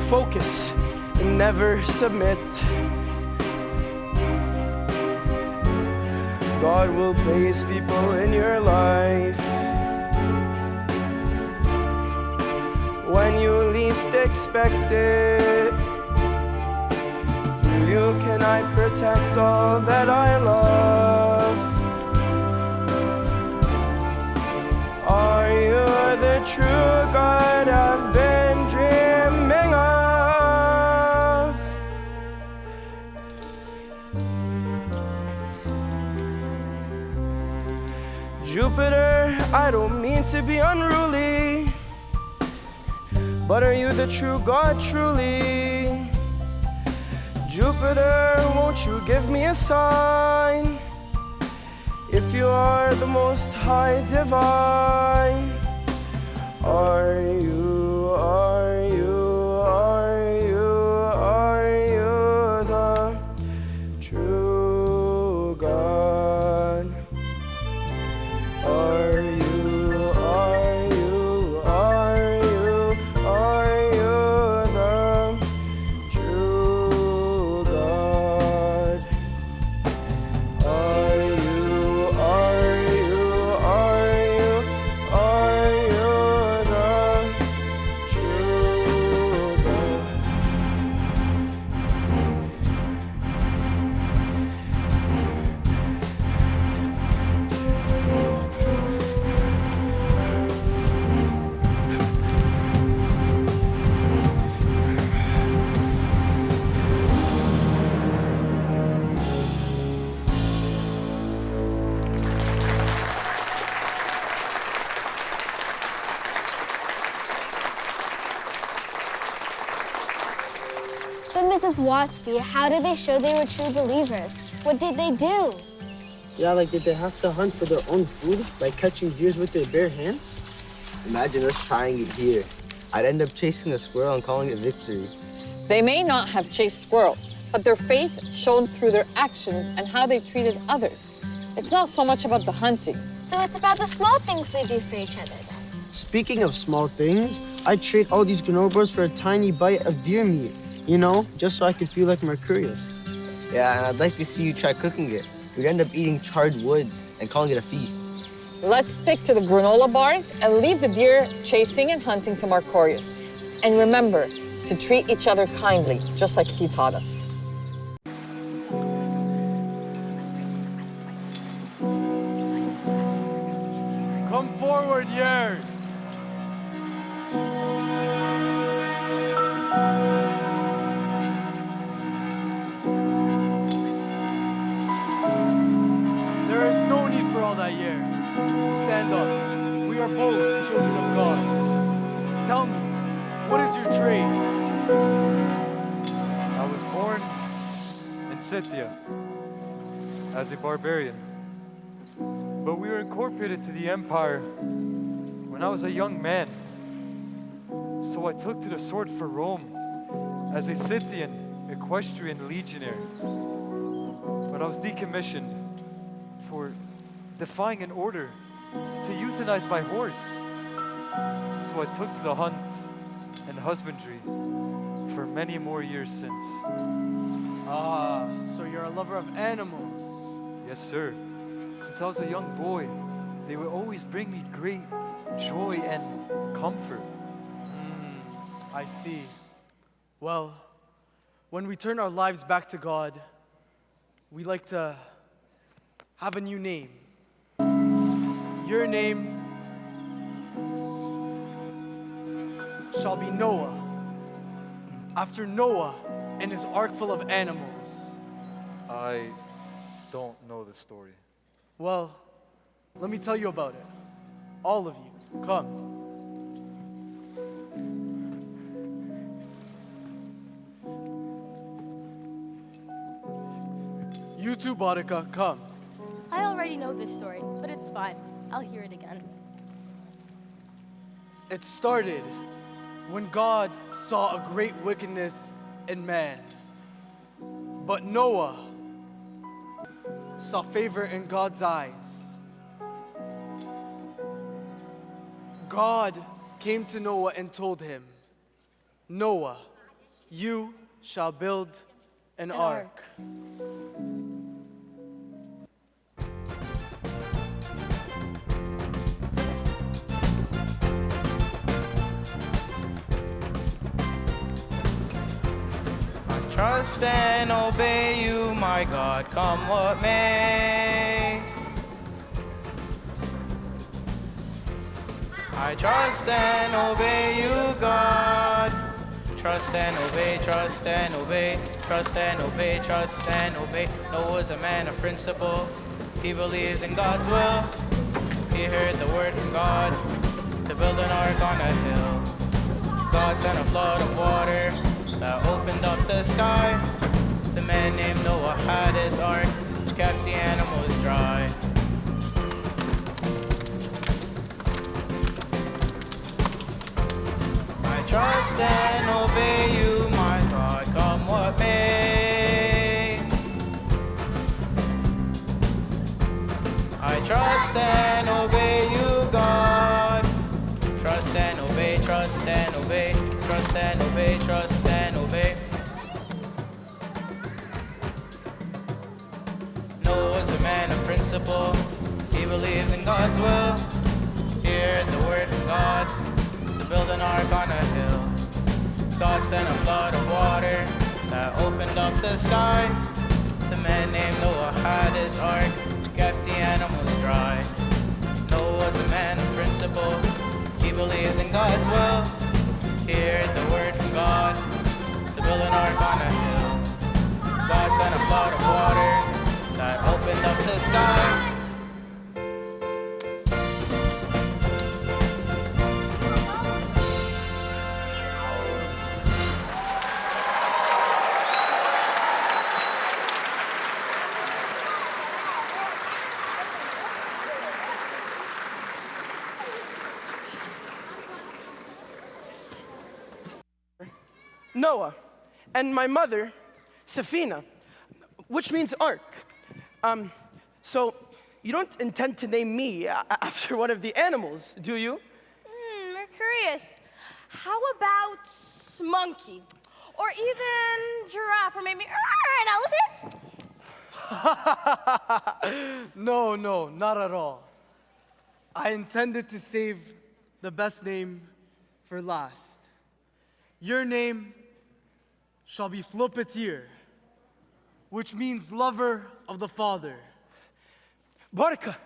Focus and never submit. God will place people in your life when you least expect it. Through you can I protect all that I love. Are you the true God I've been dreaming of? Jupiter, I don't mean to be unruly, but are you the true God truly? Jupiter, won't you give me a sign? If you are the most high divine, are you the true God? Are you the true God? Are you Mrs. Waspy, how did they show they were true believers? What did they do? Yeah, like did they have to hunt for their own food by catching deers with their bare hands? Imagine us trying it here. I'd end up chasing a squirrel and calling it victory. They may not have chased squirrels, but their faith shone through their actions and how they treated others. It's not so much about the hunting. So it's about the small things we do for each other then. Speaking of small things, I'd trade all these granola bars for a tiny bite of deer meat, you know, just so I could feel like Mercurius. Yeah, and I'd like to see you try cooking it. We'd end up eating charred wood and calling it a feast. Let's stick to the granola bars and leave the deer chasing and hunting to Mercurius. And remember to treat each other kindly, just like he taught us. Come forward, years. There is no need for all that, years. Stand up. We are both children of God. Tell me, what is your trade? I was born in Scythia as a barbarian, but we were incorporated to the empire when I was a young man. So I took to the sword for Rome as a Scythian equestrian legionary. But I was decommissioned for defying an order to euthanize my horse. So I took to the hunt and husbandry for many more years since. Ah, so you're a lover of animals. Yes, sir. Since I was a young boy, they would always bring me great joy and comfort. I see. Well, when we turn our lives back to God, we like to have a new name. Your name shall be Noah, after Noah and his ark full of animals. I don't know the story. Well, let me tell you about it. All of you, come. You too, Boudica, come. I already know this story, but it's fine. I'll hear it again. It started when God saw a great wickedness in man. But Noah saw favor in God's eyes. God came to Noah and told him, Noah, you shall build an ark. Trust and obey you, my God, come what may. I trust and obey you, God. Trust and obey, trust and obey, trust and obey, trust and obey. Noah's a man of principle. He believed in God's will. He heard the word from God to build an ark on a hill. God sent a flood of water that opened up the sky. The man named Noah had his ark, which kept the animals dry. I trust and obey you, my God, come what may. I trust and obey you, God. Trust and obey, trust and obey, trust and obey, trust and obey. Noah was a man of principle. He believed in God's will. He heard the word from God to build an ark on a hill. God sent a flood of water that opened up the sky. The man named Noah had his ark, which kept the animals dry. Noah was a man of principle. He believed in God's will. He heard the word from God to build an ark on a hill. God sent a flood of water that opened up the sky. Noah, and my mother, Safina, which means ark. So you don't intend to name me after one of the animals, do you? Mercurius, how about monkey? Or even giraffe, or maybe an elephant? No, not at all. I intended to save the best name for last. Your name shall be Philopateer, which means lover of the Father. Barca,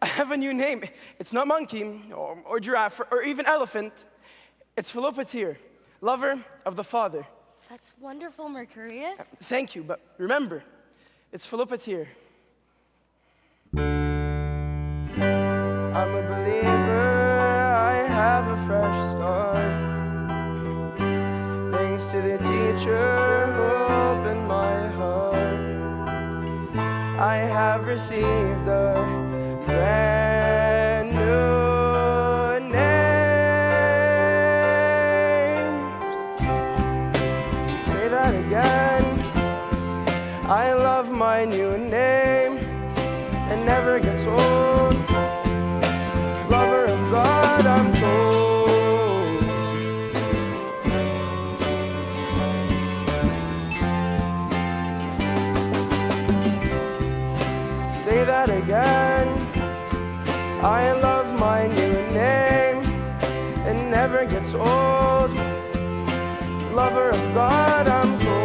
I have a new name. It's not monkey or giraffe or even elephant. It's Philopateer, lover of the Father. That's wonderful, Mercurius. Thank you, but remember, it's Philopateer. I'm a believer, I have a fresh start. Thanks to the teacher who opened my heart. I have received a brand new name. Say that again. I love my new name. It never gets old. Lover of God, I'm told. Say that again. I love my new name. It never gets old. Lover of God, I'm told.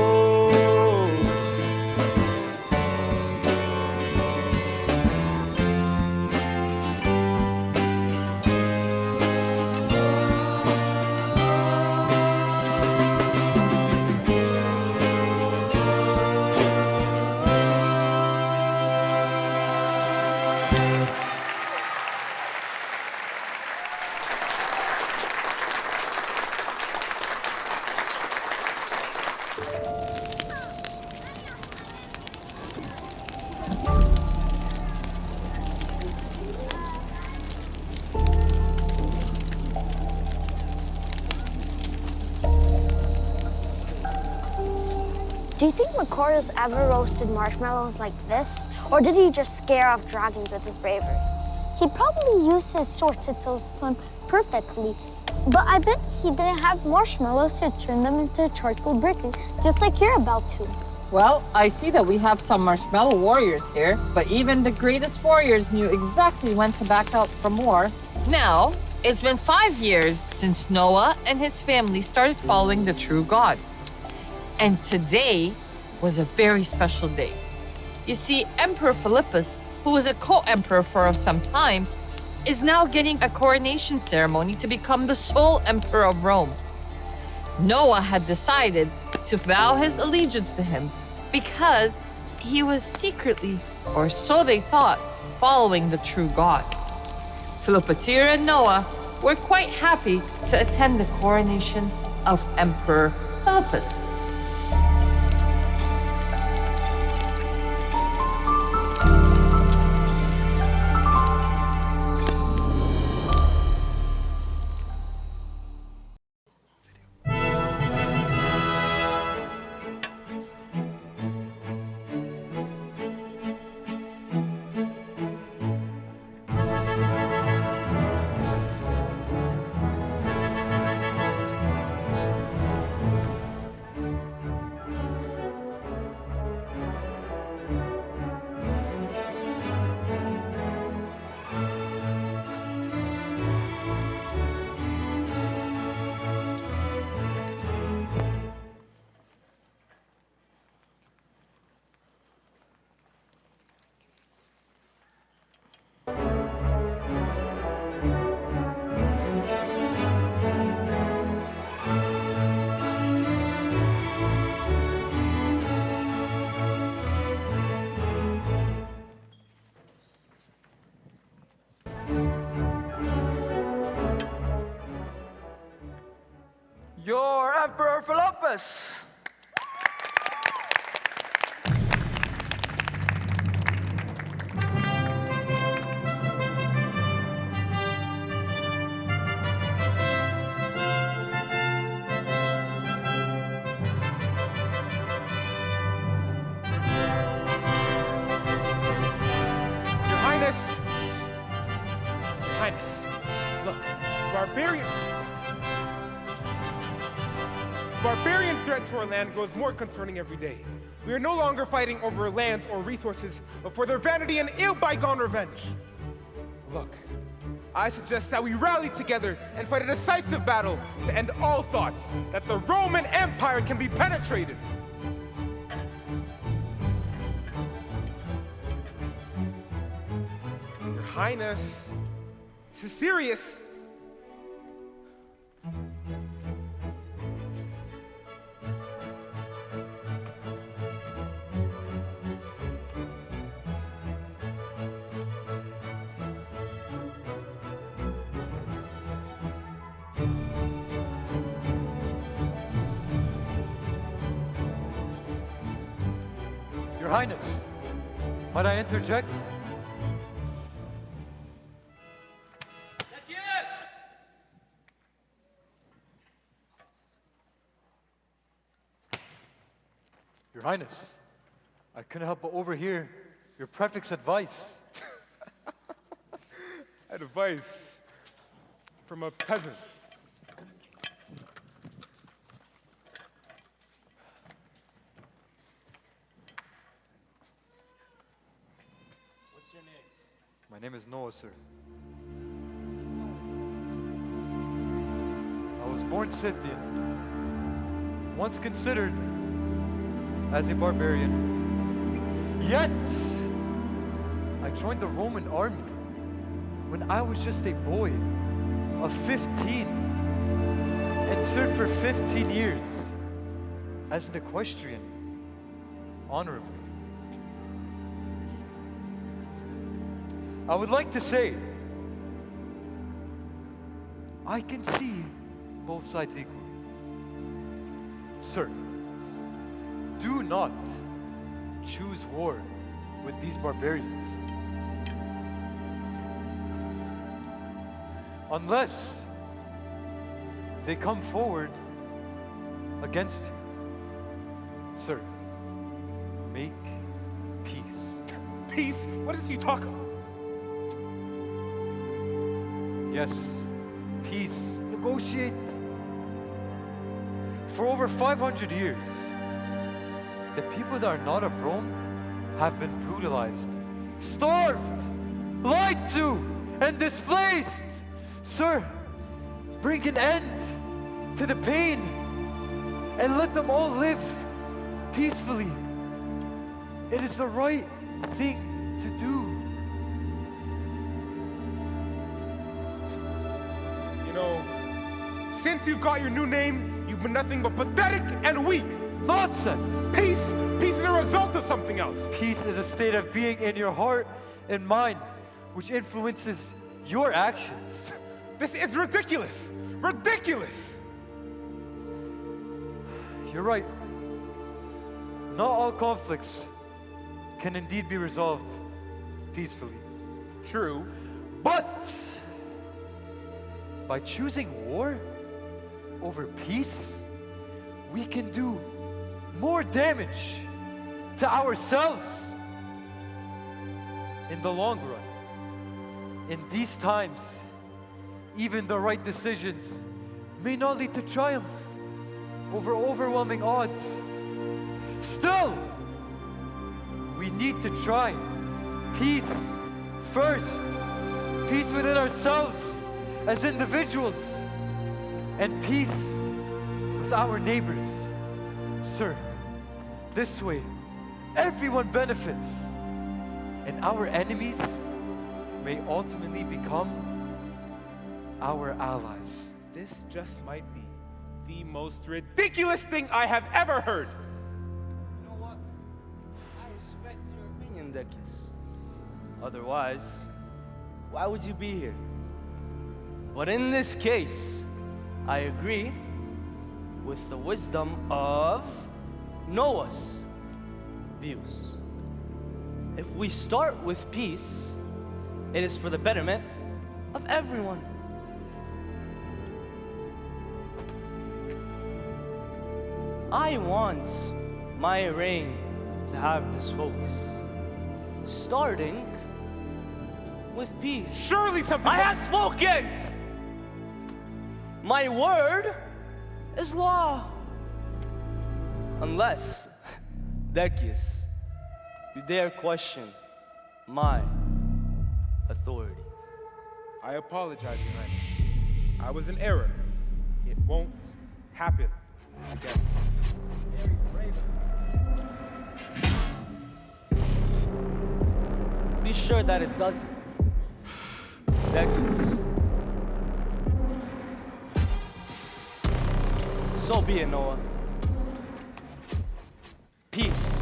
Do you think Macarius ever roasted marshmallows like this? Or did he just scare off dragons with his bravery? He probably used his sword to toast them perfectly, but I bet he didn't have marshmallows to turn them into charcoal briquettes, just like you're about to. Well, I see that we have some marshmallow warriors here, but even the greatest warriors knew exactly when to back out from war. Now, it's been 5 years since Noah and his family started following the true God. And today was a very special day. You see, Emperor Philippus, who was a co-emperor for some time, is now getting a coronation ceremony to become the sole emperor of Rome. Noah had decided to vow his allegiance to him because he was secretly, or so they thought, following the true God. Philopateer and Noah were quite happy to attend the coronation of Emperor Philippus. Your Emperor Philopateer. barbarian threat to our land grows more concerning every day. We are no longer fighting over land or resources, but for their vanity and ill-bygone revenge. Look, I suggest that we rally together and fight a decisive battle to end all thoughts that the Roman Empire can be penetrated. Your Highness, this is serious. Your Highness, might I interject? Your Highness, I couldn't help but overhear your prefect's advice. Advice from a peasant. What's your name? My name is Noah, sir. I was born Scythian, once considered as a barbarian. Yet, I joined the Roman army when I was just a boy of 15 and served for 15 years as an equestrian, honorably. I would like to say, I can see both sides equally. Sir, do not choose war with these barbarians. Unless they come forward against you. Sir, make peace. Peace? What is he talking about? Yes, peace. Negotiate. For over 500 years, the people that are not of Rome have been brutalized, starved, lied to, and displaced. Sir, bring an end to the pain and let them all live peacefully. It is the right thing to do. You know, since you've got your new name, you've been nothing but pathetic and weak. Nonsense! Peace is a result of something else. Peace is a state of being in your heart and mind, which influences your actions. This is ridiculous! Ridiculous! You're right. Not all conflicts can indeed be resolved peacefully. True. But by choosing war over peace, we can do more damage to ourselves in the long run. In these times, even the right decisions may not lead to triumph over overwhelming odds. Still, we need to try peace first. Peace within ourselves as individuals, and peace with our neighbors. Sir, this way, everyone benefits, and our enemies may ultimately become our allies. This just might be the most ridiculous thing I have ever heard. You know what? I respect your opinion, Decius. Otherwise, why would you be here? But in this case, I agree with the wisdom of Noah's views. If we start with peace, it is for the betterment of everyone. I want my reign to have this focus, starting with peace. Surely something. I have spoken! My word is law. Unless, Decius, you dare question my authority. I apologize, Your Highness. I was in error. It won't happen again. Be sure that it doesn't. Decius. So be it, Noah. Peace.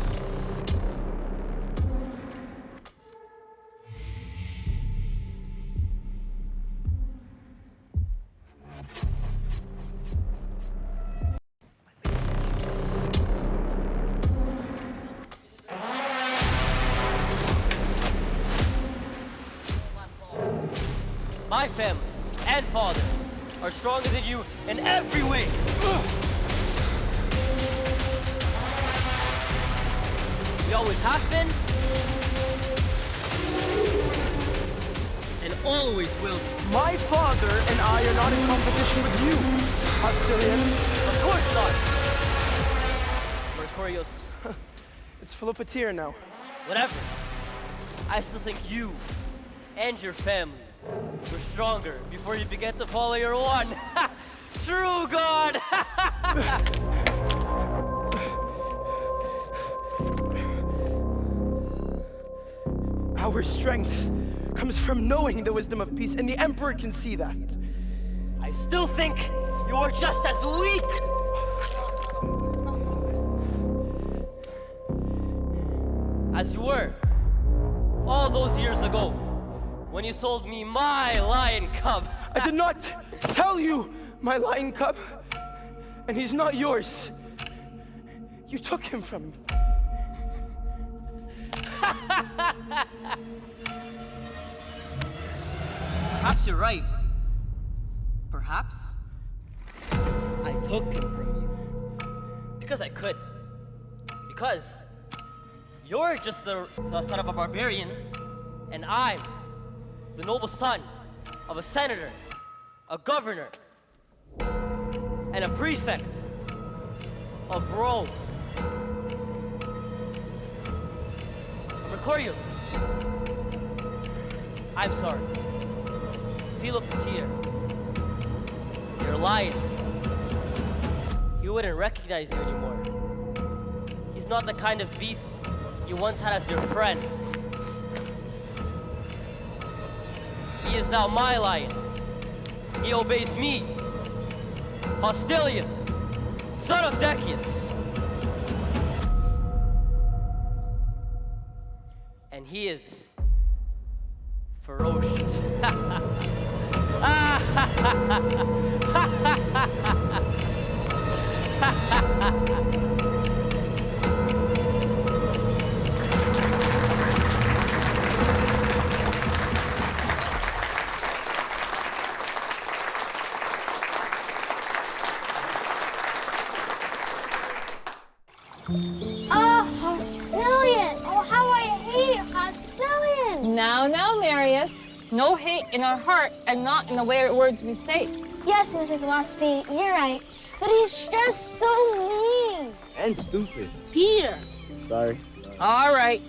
My family and father are stronger than you in every way. We always have been, and always will be. My father and I are not in competition with you, Hostilian. Of course not. Mercurius. It's Philopateer now. Whatever. I still think you and your family were stronger before you began to follow your one true God. Our strength comes from knowing the wisdom of peace, and the Emperor can see that. I still think you are just as weak. As you were all those years ago when you sold me my lion cub. I did not sell you my lion cub, and he's not yours. You took him from me. Perhaps you're right. Perhaps I took him from you. Because I could. Because you're just the son of a barbarian, and I'm the noble son of a senator, a governor, and a prefect of Rome. Mercurius, I'm sorry. Philopateer, you're lying. He wouldn't recognize you anymore. He's not the kind of beast you once had as your friend. He is now my lion. He obeys me, Hostilian, son of Decius. And he is ferocious. Oh, Hostilian! Oh, how I hate Hostilian! Now, Marius. No hate in our heart and not in the words we say. Yes, Mrs. Waspy, you're right. But he's just so mean. And stupid. Peter. Sorry. All right.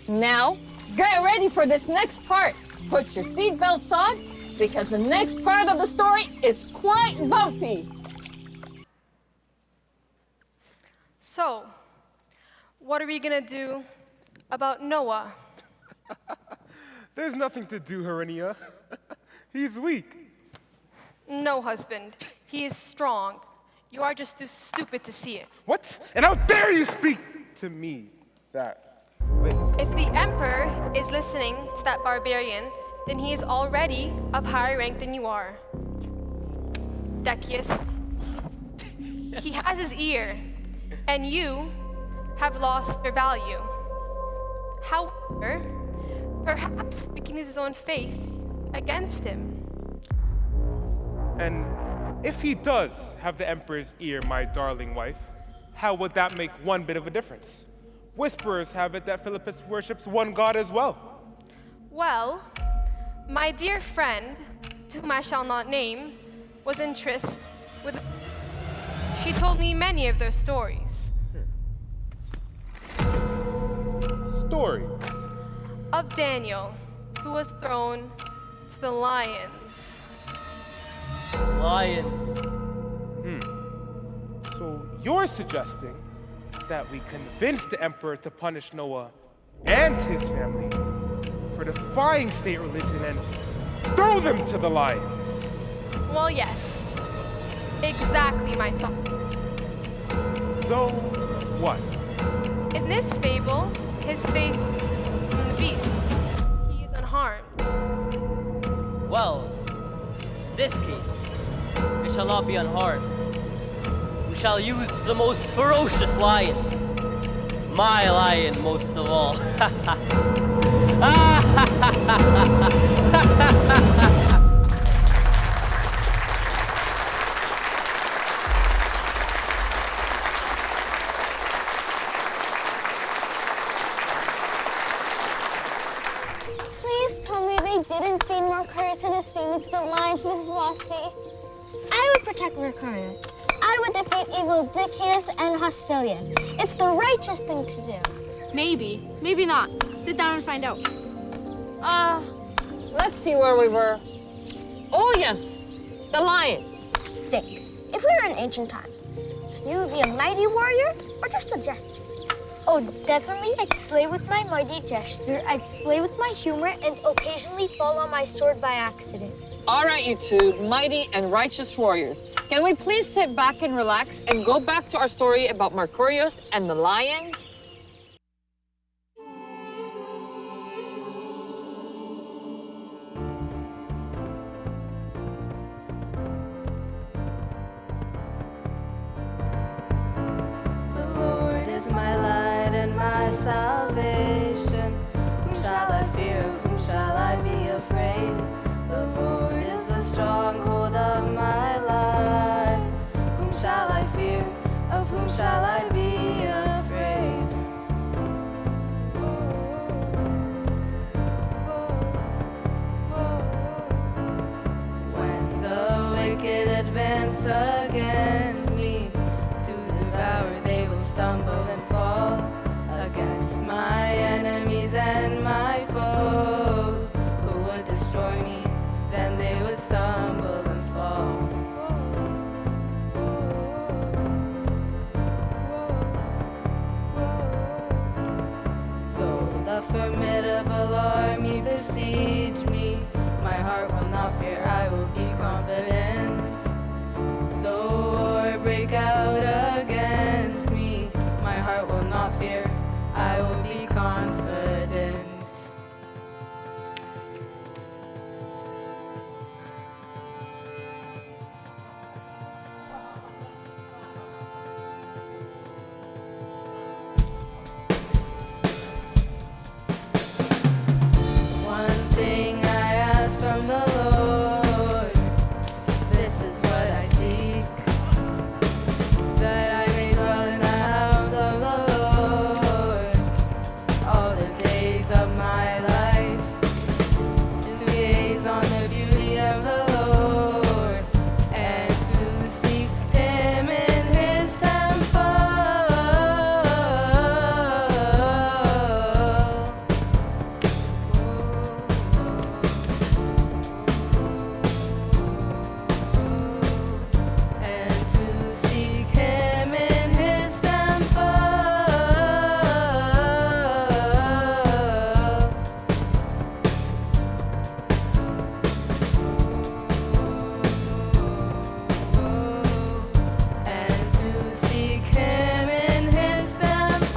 Now, get ready for this next part. Put your seatbelts on, because the next part of the story is quite bumpy. So, what are we gonna do about Noah? There's nothing to do, Herenia. He's weak. No, husband. He is strong. You are just too stupid to see it. What? And how dare you speak to me that way? If the Emperor is listening to that barbarian, then he is already of higher rank than you are. Decius. He has his ear, and you have lost your value. However, perhaps we can use his own faith against him. And if he does have the Emperor's ear, my darling wife, how would that make one bit of a difference? Whisperers have it that Philippus worships one god as well. Well, my dear friend, to whom I shall not name, was in tryst with... She told me many of their stories. stories? Of Daniel, who was thrown to the lions. Lions. So you're suggesting that we convince the emperor to punish Noah and his family for defying state religion and throw them to the lions? Well, yes. Exactly my thought. So what? In this fable, his faith is in the beast. He is unharmed. Well, in this case, it shall not be unharmed. We shall use the most ferocious lions. My lion most of all. Please tell me they didn't feed Mercurius and his family to the lions, Mrs. Waspy. I would protect Mercurius. I would defeat evil Decius and Hostilian. It's the righteous thing to do. Maybe, maybe not. Sit down and find out. Let's see where we were. Oh yes, the lions. Think, if we were in ancient times, you would be a mighty warrior or just a jester? Oh, definitely I'd slay with my mighty gesture, I'd slay with my humor, and occasionally fall on my sword by accident. All right, you two, mighty and righteous warriors. Can we please sit back and relax and go back to our story about Mercurius and the lions? The Lord is my light and my salvation. Whom shall I fear? Of whom shall I be afraid? The Lord is the stronghold of my life. Whom shall I fear? Of whom shall I be afraid? When the wicked advance against me to devour, they will stumble and fall. Against my enemies and my foes who would destroy me, then they would stumble and fall. Though the formidable army besiege me, my heart will not fear, I will be confident. Though war break out against me, my heart will not fear, I will be confident. One thing I ask from the Lord, this is what I seek, that I may dwell in the house of the Lord all the days of my life, to gaze on the beauty of the Lord and to seek Him in His temple. And to seek Him in His temple. And to seek Him in His temple.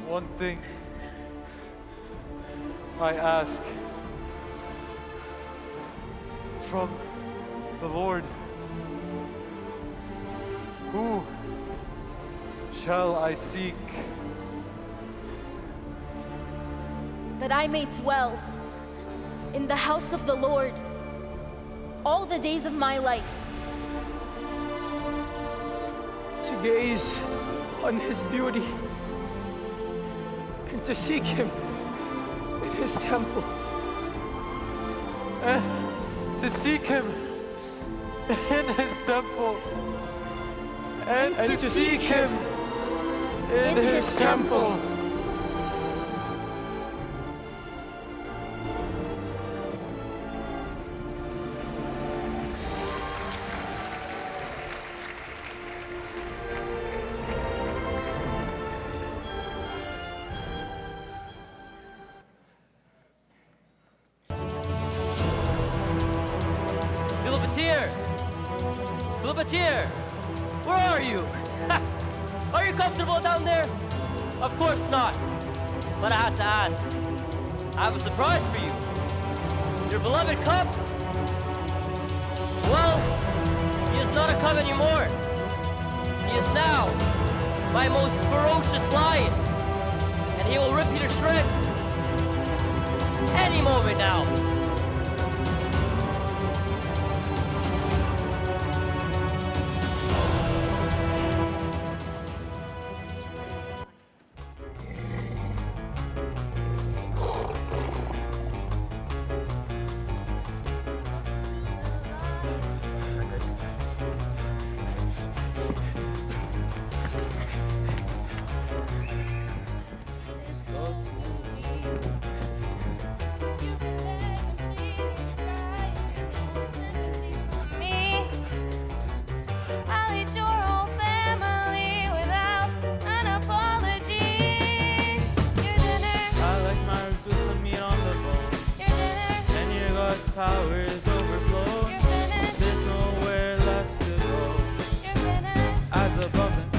One thing I ask from the Lord. Who shall I seek? That I may dwell in the house of the Lord all the days of my life. To gaze on His beauty and to seek Him in His temple. and to seek him in his temple, and to seek him in his temple. Philopateer! Where are you? Are you comfortable down there? Of course not. But I had to ask. I have a surprise for you. Your beloved cub? Well, he is not a cub anymore. He is now my most ferocious lion. And he will rip you to shreds any moment now. Power is overflown. There's nowhere left to go. As above and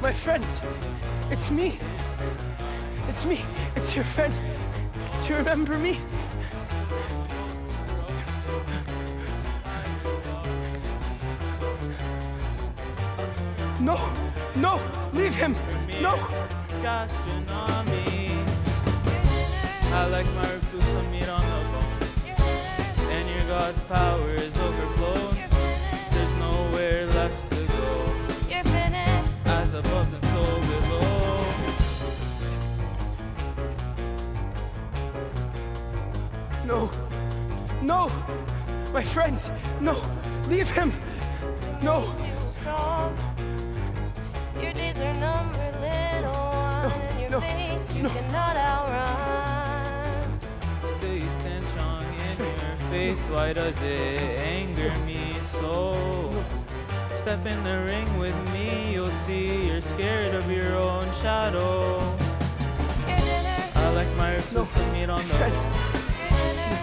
My friend, it's me. It's me. It's your friend. Do you remember me? No, no, leave him. No. gastronomy. I like my herbs with some meat on the bone. And your God's power is overflown. There's nowhere left to go. You're finished. As above and so below. No, no, my friend, no, leave him. No. Strong. Your days are numbered, little one, and your faith you cannot outrun. Still you stand strong in your faith. Why does it anger me so? Step in the ring with me, you'll see you're scared of your own shadow. I like my herbs with some meat on the bone.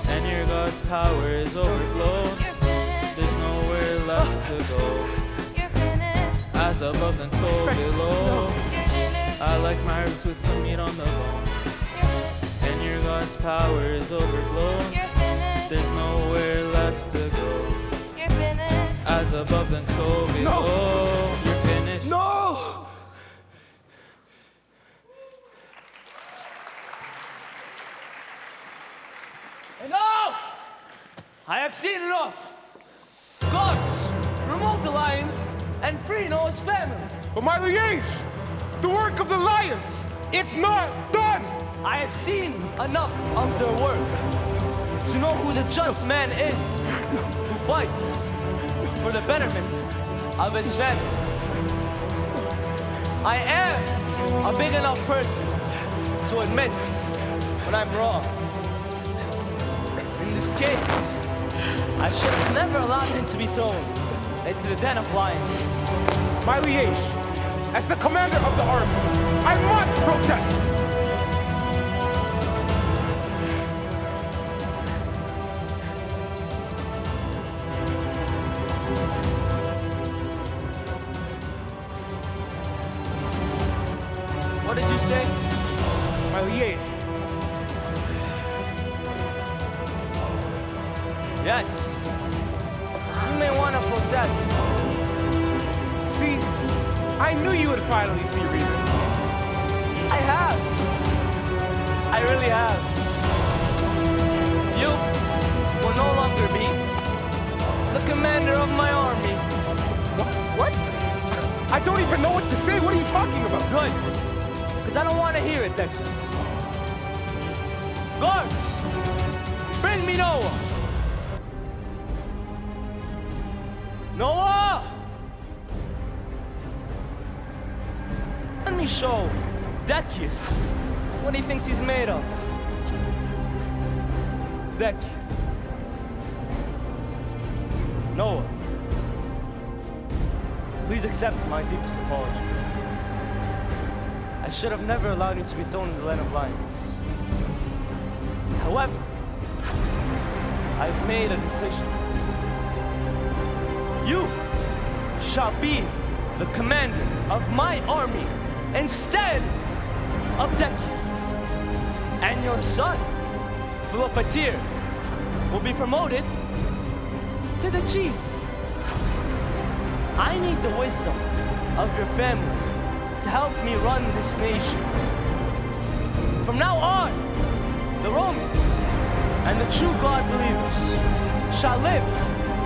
And your God's power is overflown. There's nowhere left to go. As above and so below. I like my herbs with some meat on the bone. And your God's power is overflown. There's nowhere left to go. As above and so below. You're finished. No! Enough! I have seen enough. Gods, remove the lions and free Noah's family. But my liege, the work of the lions, it's not done. I have seen enough of their work to know who the just man is, who fights for the betterment of his family. I am a big enough person to admit when I'm wrong. In this case, I should have never allowed him to be thrown into the den of lions. My liege, as the commander of the army, I must protest. What did you say? My liege. Yes. You may want to protest. See, I knew you would finally see reason. I have. I really have. You will no longer be the commander of my army. What? I don't even know what to say. What are you talking about? Good. Because I don't want to hear it, Decius. Guards, bring me Noah. Noah! Let me show Decius what he thinks he's made of. Decius. Noah, please accept my deepest apology. I should have never allowed you to be thrown in the den of lions. However, I've made a decision. You shall be the commander of my army instead of Decius. And your son, Philopateer, will be promoted to the chief. I need the wisdom of your family to help me run this nation. From now on, the Romans and the true God believers shall live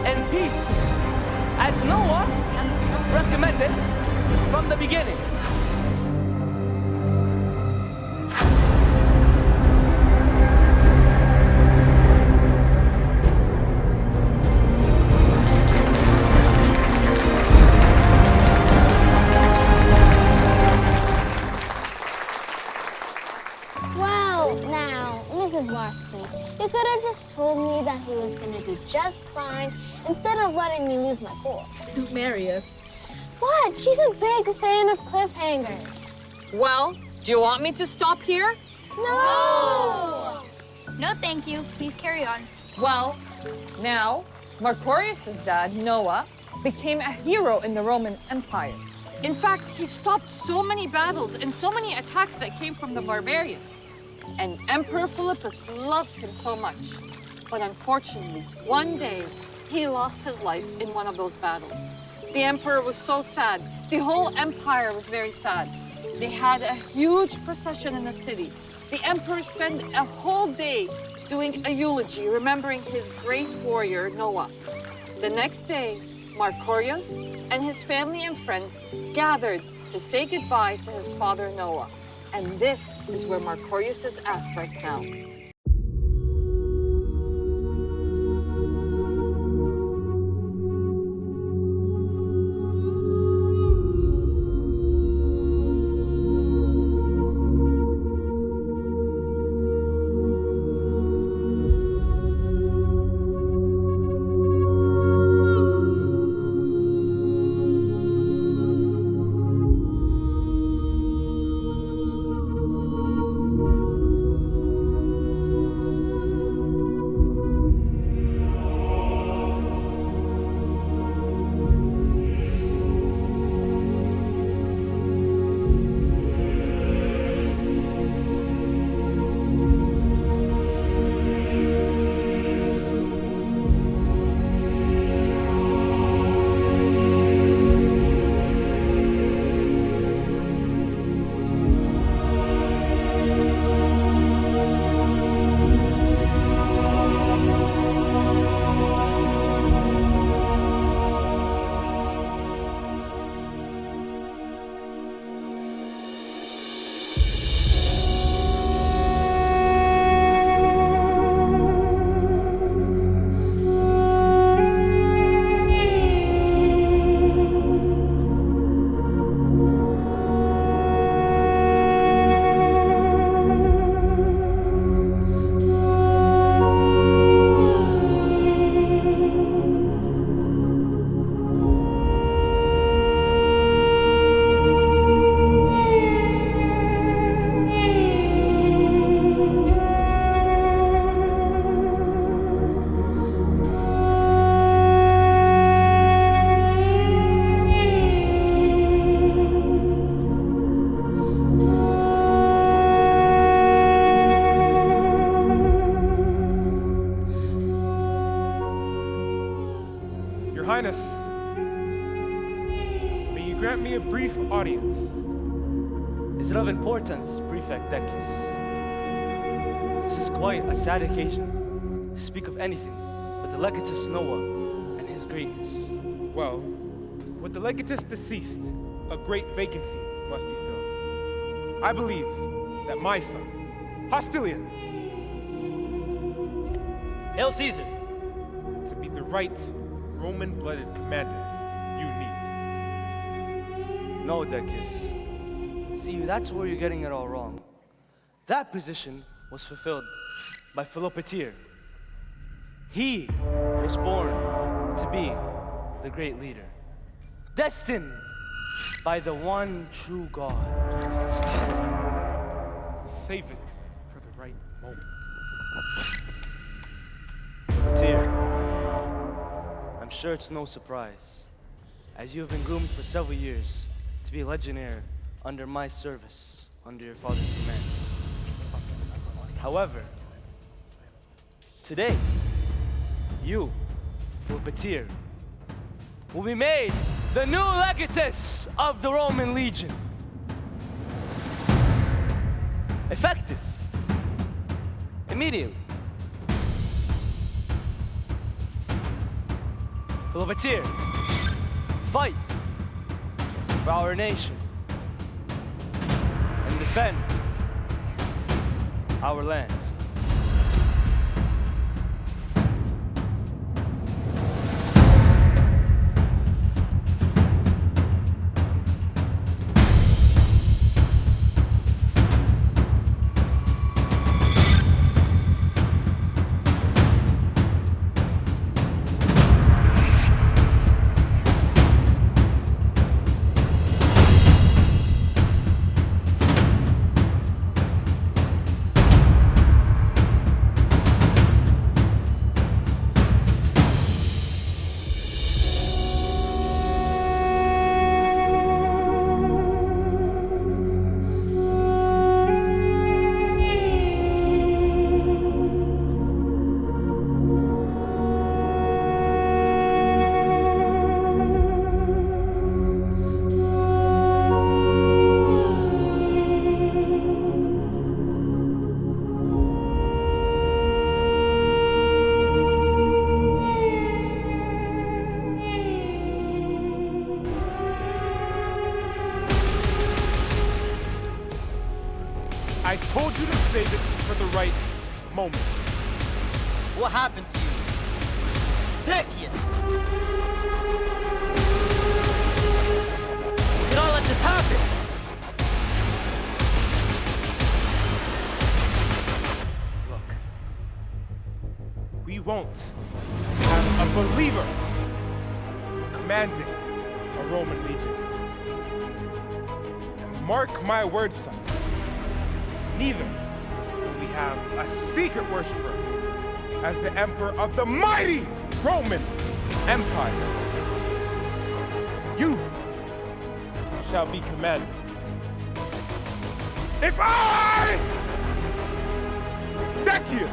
in peace, as Noah recommended from the beginning. You could have just told me that he was gonna be just fine instead of letting me lose my cool. Marius. What? She's a big fan of cliffhangers. Well, do you want me to stop here? No! No, thank you. Please carry on. Well, now, Mercurius' dad, Noah, became a hero in the Roman Empire. In fact, he stopped so many battles and so many attacks that came from the barbarians. And Emperor Philippus loved him so much. But unfortunately, one day, he lost his life in one of those battles. The emperor was so sad. The whole empire was very sad. They had a huge procession in the city. The emperor spent a whole day doing a eulogy, remembering his great warrior, Noah. The next day, Mercurius and his family and friends gathered to say goodbye to his father, Noah. And this is where Mercurius is at right now. Highness, may you grant me a brief audience. Is it of importance, Prefect Decius? This is quite a sad occasion to speak of anything but the Legatus Noah and his greatness? Well, with the legatus deceased, a great vacancy must be filled. I believe that my son, Hostilian, Hail Caesar! to be the right Roman-blooded commandant you need. No, Decius. See, that's where you're getting it all wrong. That position was fulfilled by Philopateer. He was born to be the great leader, destined by the one true God. Save it for the right moment. Philopateer, I'm sure it's no surprise, as you have been groomed for several years to be a legionnaire under my service, under your father's command. However, today, you, Philopateer, will be made the new legatus of the Roman Legion. Effective immediately. Philopateer, fight for our nation and defend our land. I told you to save it for the right moment. What happened to you? Decius! We cannot let this happen! Look, we won't have a believer commanding a Roman legion. And mark my words, son. Neither will we have a secret worshiper as the emperor of the mighty Roman Empire. You shall be commander. If I, Decius,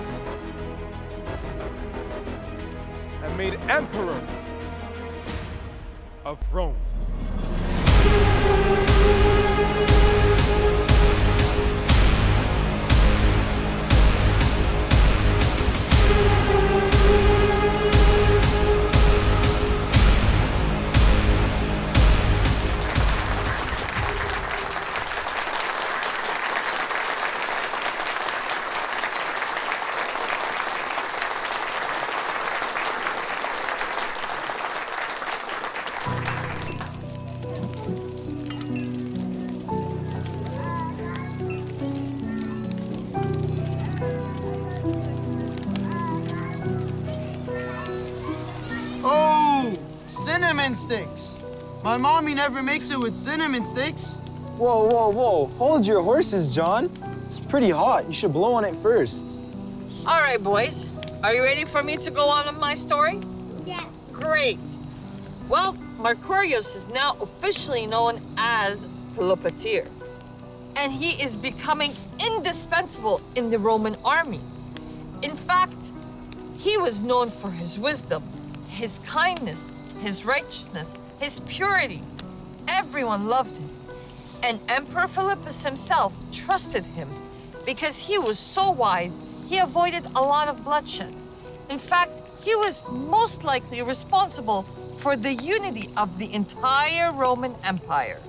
am made emperor of Rome. Cinnamon sticks. My mommy never makes it with cinnamon sticks. Whoa, whoa, whoa. Hold your horses, John. It's pretty hot. You should blow on it first. All right, boys. Are you ready for me to go on with my story? Yeah. Great. Well, Mercurius is now officially known as Philopateer, and he is becoming indispensable in the Roman army. In fact, he was known for his wisdom, his kindness, his righteousness, his purity. Everyone loved him. And Emperor Philippus himself trusted him because he was so wise, he avoided a lot of bloodshed. In fact, he was most likely responsible for the unity of the entire Roman Empire.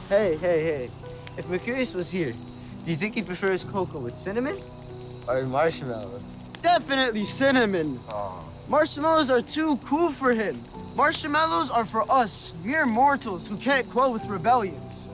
Hey. If Mercurius was here, do you think he prefers cocoa with cinnamon or marshmallows? Definitely cinnamon. Marshmallows are too cool for him. Marshmallows are for us, mere mortals who can't quell with rebellions.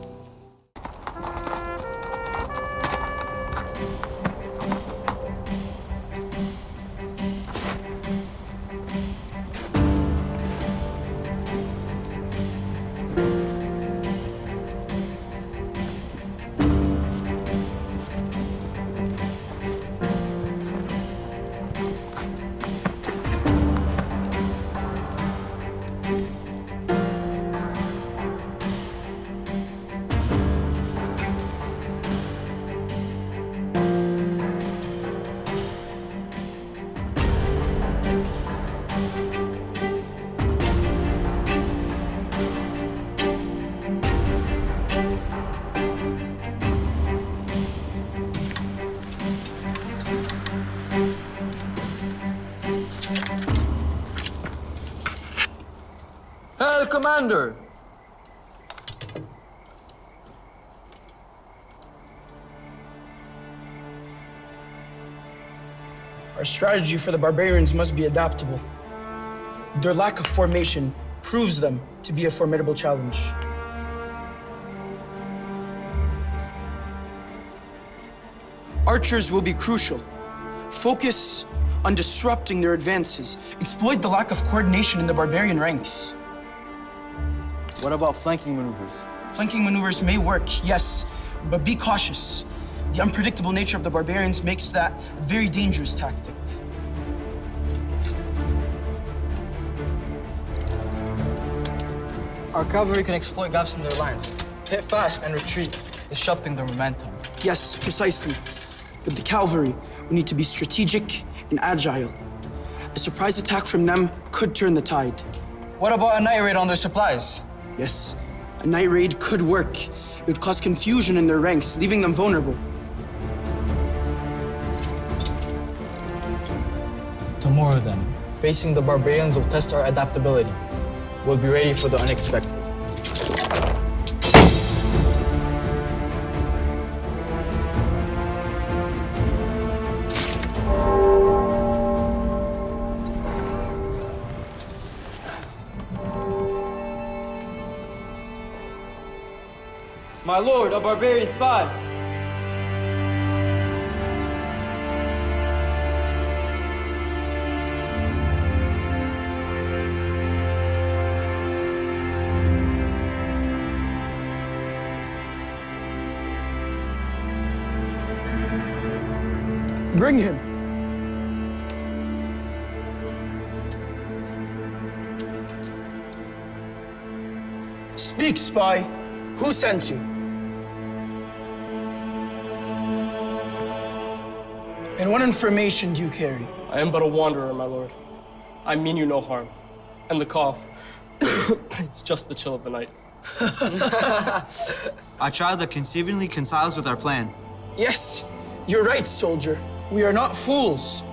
Hail, Commander! Our strategy for the barbarians must be adaptable. Their lack of formation proves them to be a formidable challenge. Archers will be crucial. Focus on disrupting their advances. Exploit the lack of coordination in the barbarian ranks. What about flanking maneuvers? Flanking maneuvers may work, yes, but be cautious. The unpredictable nature of the barbarians makes that a very dangerous tactic. Our cavalry can exploit gaps in their lines. Hit fast and retreat, disrupting their momentum. Yes, precisely. With the cavalry, we need to be strategic and agile. A surprise attack from them could turn the tide. What about a night raid on their supplies? Yes, a night raid could work. It would cause confusion in their ranks, leaving them vulnerable. Tomorrow then, facing the barbarians will test our adaptability. We'll be ready for the unexpected. My lord, a barbarian spy. Bring him. Speak, spy. Who sent you? And what information do you carry? I am but a wanderer, my lord. I mean you no harm. And the cough, it's just the chill of the night. A child that conceivingly conciles with our plan. Yes, you're right, soldier. We are not fools.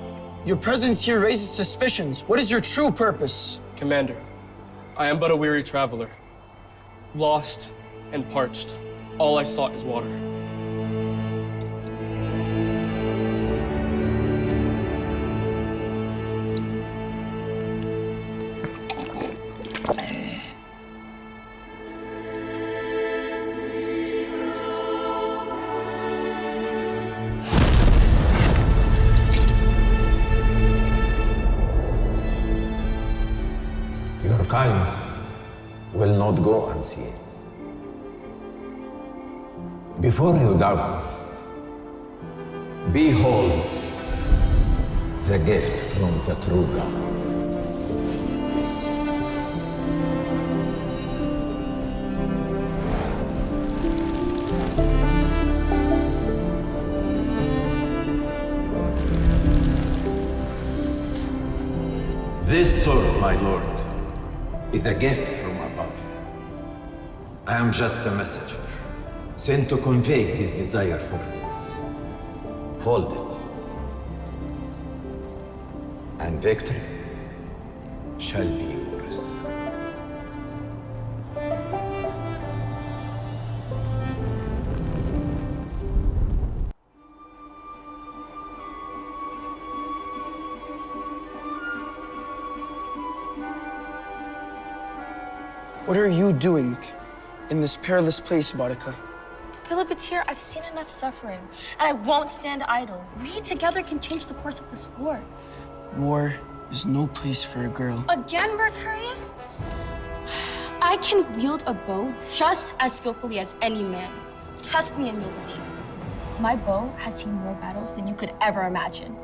Your presence here raises suspicions. What is your true purpose? Commander, I am but a weary traveler. Lost and parched. All I sought is water. Your kindness will not go unseen. Before you doubt, behold the gift from the true God. This sword, my lord, is a gift from above. I am just a messenger, sent to convey his desire for peace. Hold it. and victory shall be yours. What are you doing in this perilous place, Boudica? Philopateer, I've seen enough suffering, and I won't stand idle. We together can change the course of this war. War is no place for a girl. Again, Mercurius? I can wield a bow just as skillfully as any man. Test me and you'll see. My bow has seen more battles than you could ever imagine.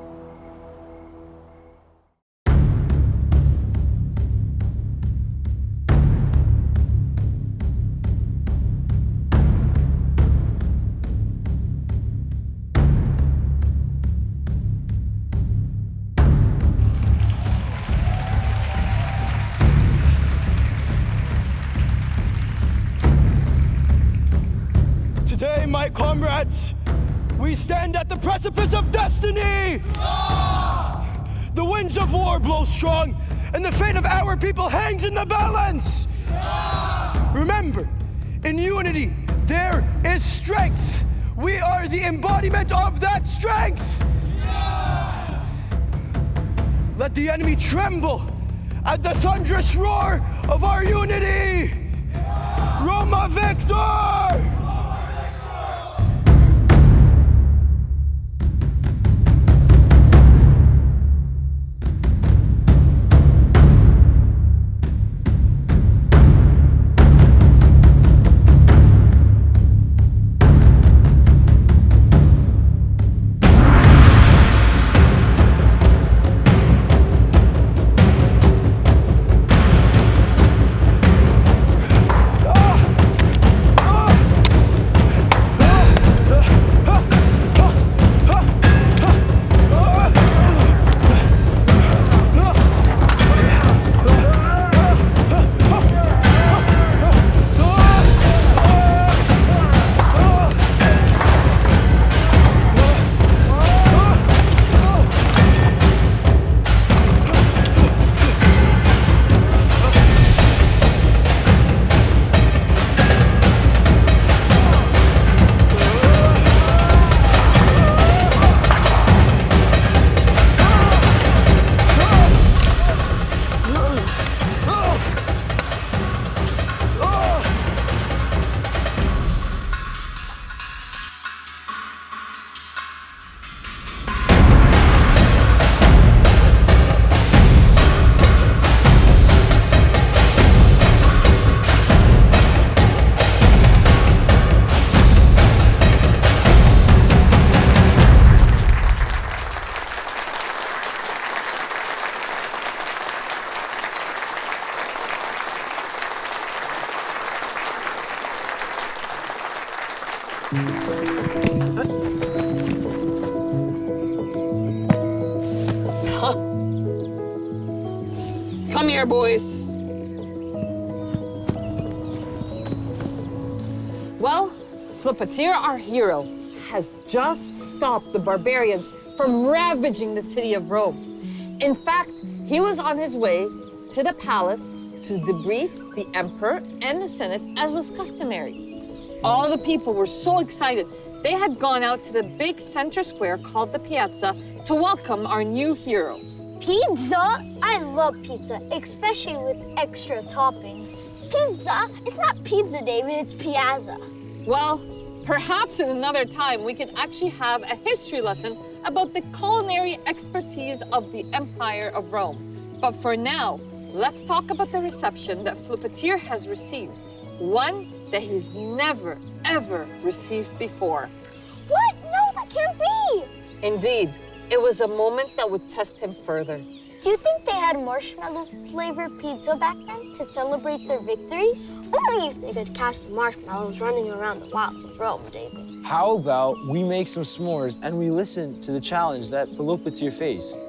Today, my comrades, we stand at the precipice of destiny! The winds of war blow strong, and the fate of our people hangs in the balance! Remember, in unity, there is strength. We are the embodiment of that strength! Let the enemy tremble at the thunderous roar of our unity! Roma Victor! Come here, boys. Well, Philopateer, our hero, has just stopped the barbarians from ravaging the city of Rome. In fact, he was on his way to the palace to debrief the emperor and the senate, as was customary. All the people were so excited. They had gone out to the big center square called the Piazza to welcome our new hero. Pizza? I love pizza, especially with extra toppings. Pizza? It's not pizza, David, it's piazza. Well, perhaps in another time we could actually have a history lesson about the culinary expertise of the Empire of Rome. But for now, let's talk about the reception that Philopateer has received. One that he's never, ever received before. What? No, that can't be! Indeed, it was a moment that would test him further. Do you think they had marshmallow-flavored pizza back then to celebrate their victories? Only if they could catch the marshmallows running around the wilds of Rome, David. How about we make some s'mores and we listen to the challenge that Philopateer faced?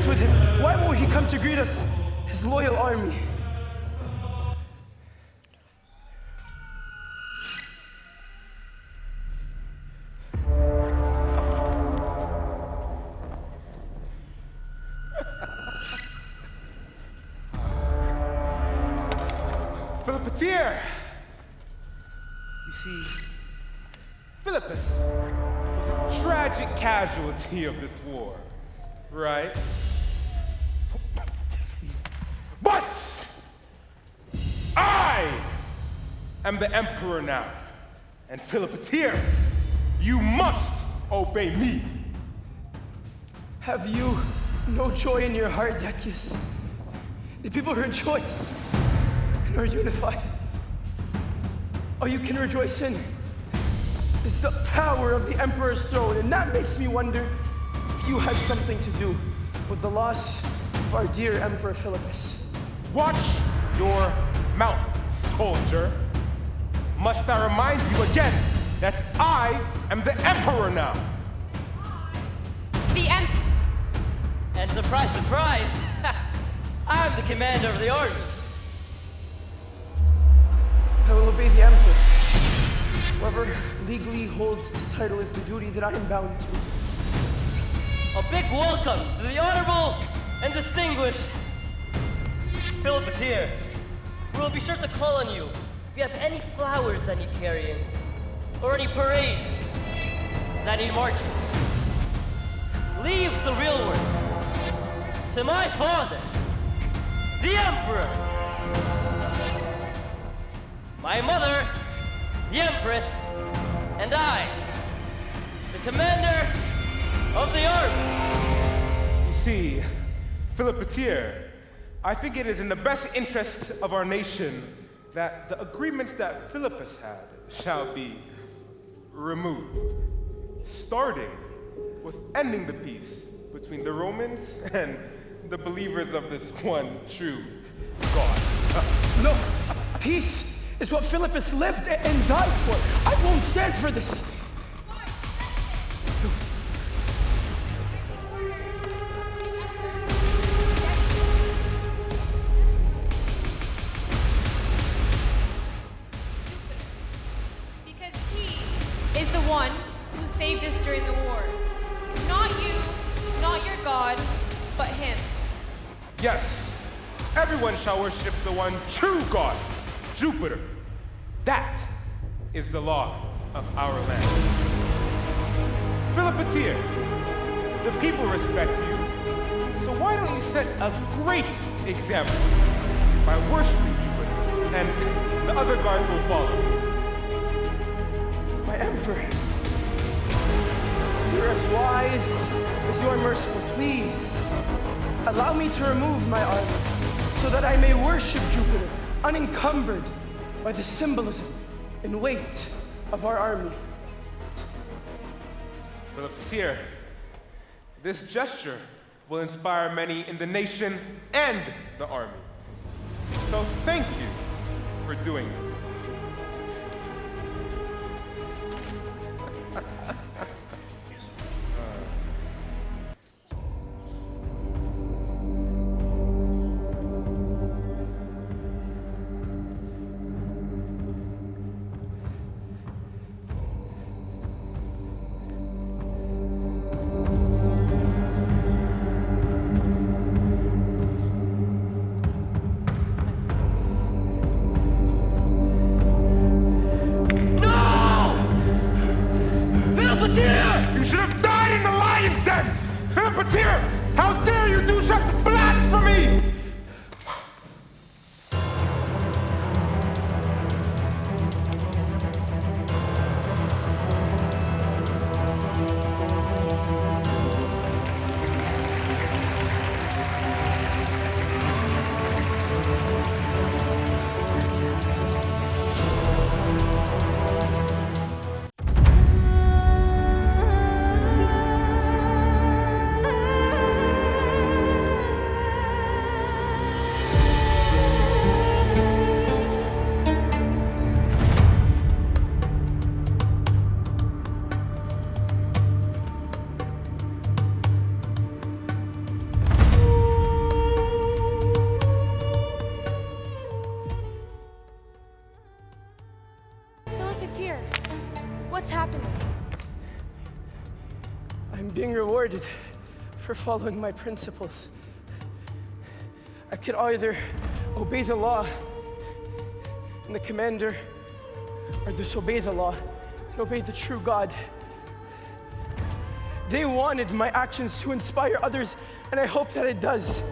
with him? Why won't he come to greet us, his loyal army? Philopateer! You see, Philippus was a tragic casualty of this war, right? But I am the emperor now. And Philopateer, you must obey me. Have you no joy in your heart, Decius? The people rejoice and are unified. All you can rejoice in is the power of the Emperor's throne, and that makes me wonder if you had something to do with the loss of our dear Emperor Philippus. Watch your mouth, soldier. Must I remind you again that I am the emperor now? The Emperor. And surprise, surprise, I'm the commander of the army. I will obey the Emperor. Whoever legally holds this title is the duty that I am bound to. A big welcome to the honorable and distinguished Philopateer. We'll be sure to call on you if you have any flowers that need carrying, or any parades that need marching. Leave the real work to my father, the Emperor. My mother, the Empress, and I, the commander of the army. You see, Philopateer, I think it is in the best interest of our nation that the agreements that Philippus had shall be removed, starting with ending the peace between the Romans and the believers of this one true God. No, peace is what Philippus lived and died for. I won't stand for this. Because he is the one who saved us during the war. Not you, not your God, but him. Yes, everyone shall worship the one true God, Jupiter. That is the law of our land. Philopateer, the people respect you, so why don't you set a great example by worshiping Jupiter, and the other gods will follow. My Emperor, you're as wise as you are merciful. Please, allow me to remove my armor so that I may worship Jupiter unencumbered by the symbolism and weight of our army. Philopateer, this gesture will inspire many in the nation and the army. So thank you for doing this. No! What's happening? I'm being rewarded for following my principles. I could either obey the law and the commander, or disobey the law and obey the true God. They wanted my actions to inspire others, and I hope that it does.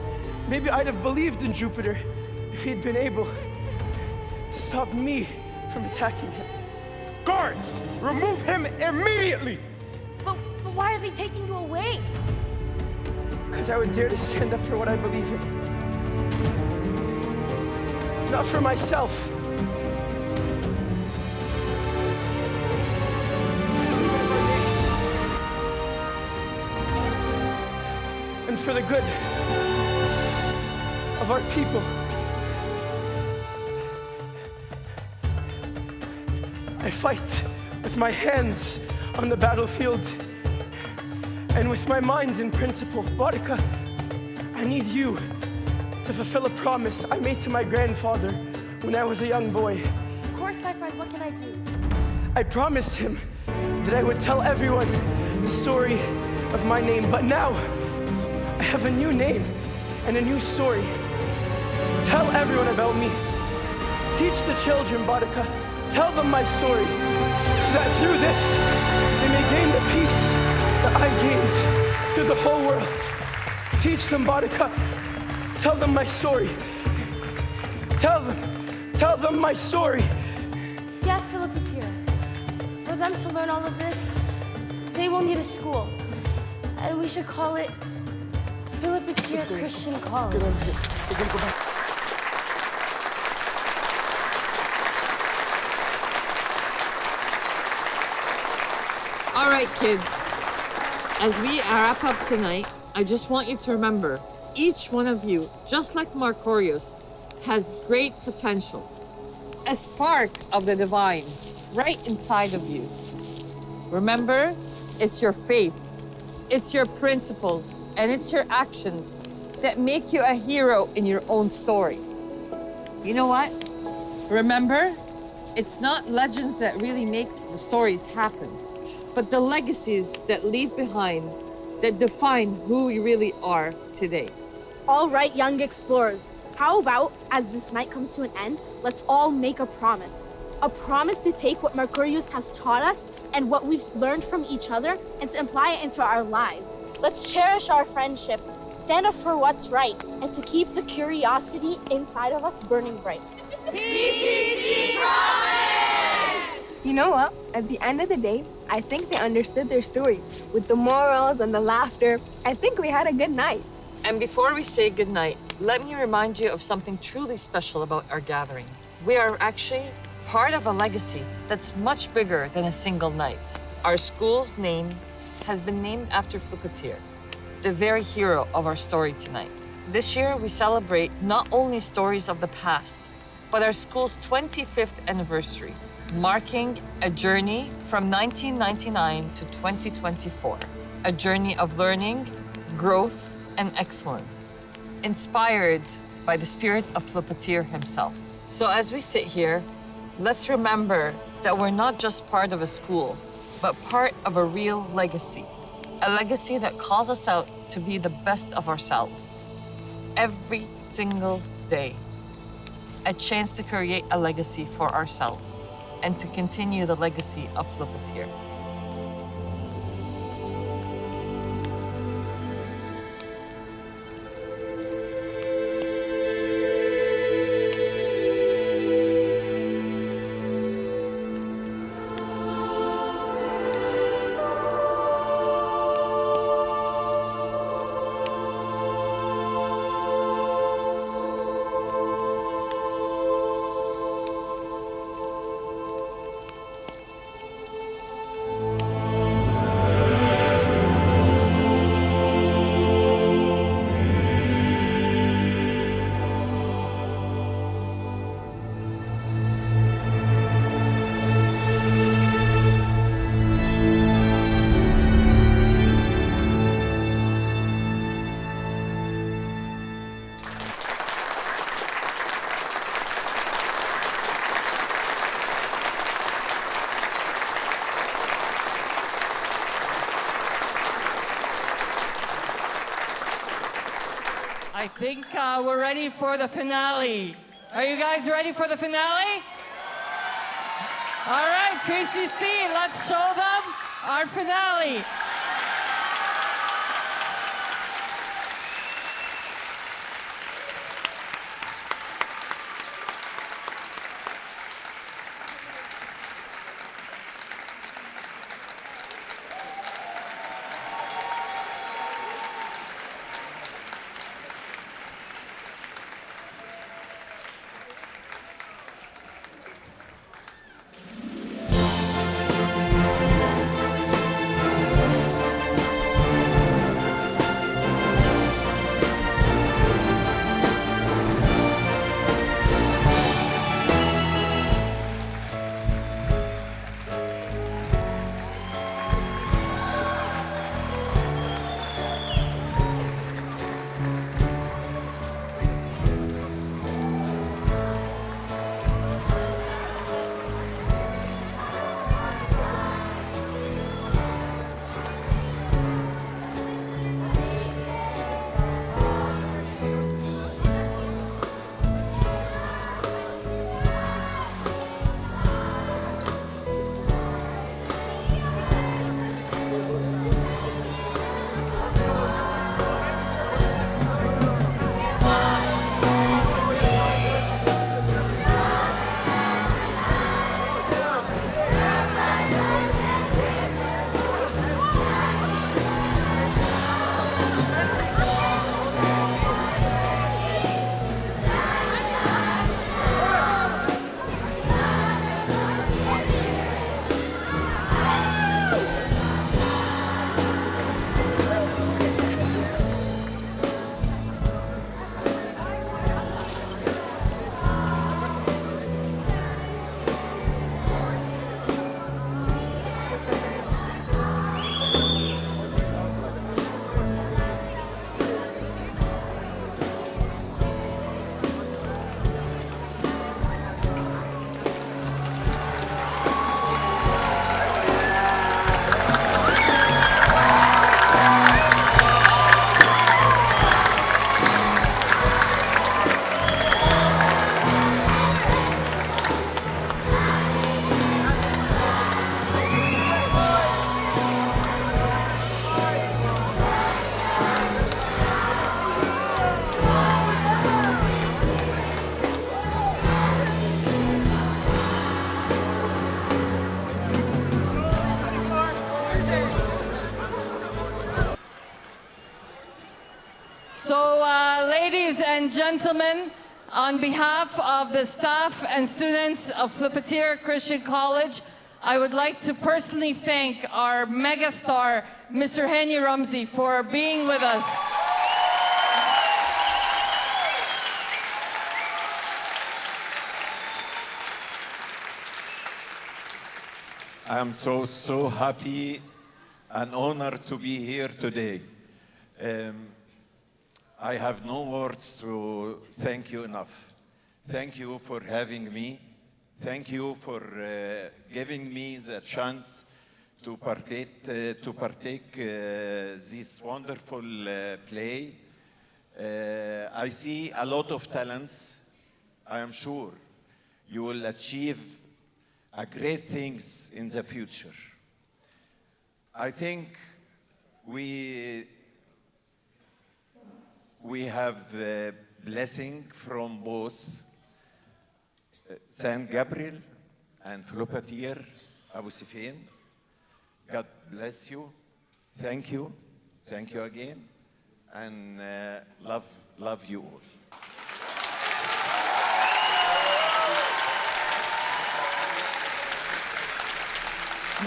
Maybe I'd have believed in Jupiter if he'd been able to stop me from attacking him. Guards, remove him immediately! But why are they taking you away? Because I would dare to stand up for what I believe in. Not for myself. And for the good of our people. I fight with my hands on the battlefield and with my mind in principle. Boudica, I need you to fulfill a promise I made to my grandfather when I was a young boy. Of course, my friend, what can I do? I promised him that I would tell everyone the story of my name, but now I have a new name and a new story. Tell everyone about me. Teach the children, Boudica. Tell them my story, so that through this, they may gain the peace that I gained through the whole world. Teach them, Boudica. Tell them my story. Tell them my story. Yes, Philopateer. For them to learn all of this, they will need a school. And we should call it Philopateer Christian College. All right, kids. As we wrap up tonight, I just want you to remember, each one of you, just like Mercurius, has great potential. A spark of the divine right inside of you. Remember, it's your faith, it's your principles, and it's your actions that make you a hero in your own story. You know what? Remember, it's not legends that really make the stories happen, but the legacies that leave behind that define who we really are today. All right, young explorers, how about, as this night comes to an end, let's all make a promise. A promise to take what Mercurius has taught us and what we've learned from each other and to apply it into our lives. Let's cherish our friendships, stand up for what's right, and to keep the curiosity inside of us burning bright. PCC promise! You know what? At the end of the day, I think they understood their story. With the morals and the laughter, I think we had a good night. And before we say goodnight, let me remind you of something truly special about our gathering. We are actually part of a legacy that's much bigger than a single night. Our school's name has been named after Philopateer, the very hero of our story tonight. This year, we celebrate not only stories of the past, but our school's 25th anniversary, marking a journey from 1999 to 2024, a journey of learning, growth, and excellence, inspired by the spirit of Philopateer himself. So as we sit here, let's remember that we're not just part of a school, but part of a real legacy. A legacy that calls us out to be the best of ourselves. Every single day. A chance to create a legacy for ourselves and to continue the legacy of Philopateer. I think we're ready for the finale. Are you guys ready for the finale? All right, PCC, let's show them our finale. Ladies and gentlemen, on behalf of the staff and students of Philopateer Christian College, I would like to personally thank our megastar, Mr. Henny Ramsey, for being with us. I'm so happy and honored to be here today. I have no words to thank you enough. Thank you for having me. Thank you for giving me the chance to partake this wonderful play. I see a lot of talents. I am sure you will achieve great things in the future. I think we have a blessing from both Saint Gabriel and Philopateer Abu Sufyan. God bless you. Thank you. Thank you again. And love you all.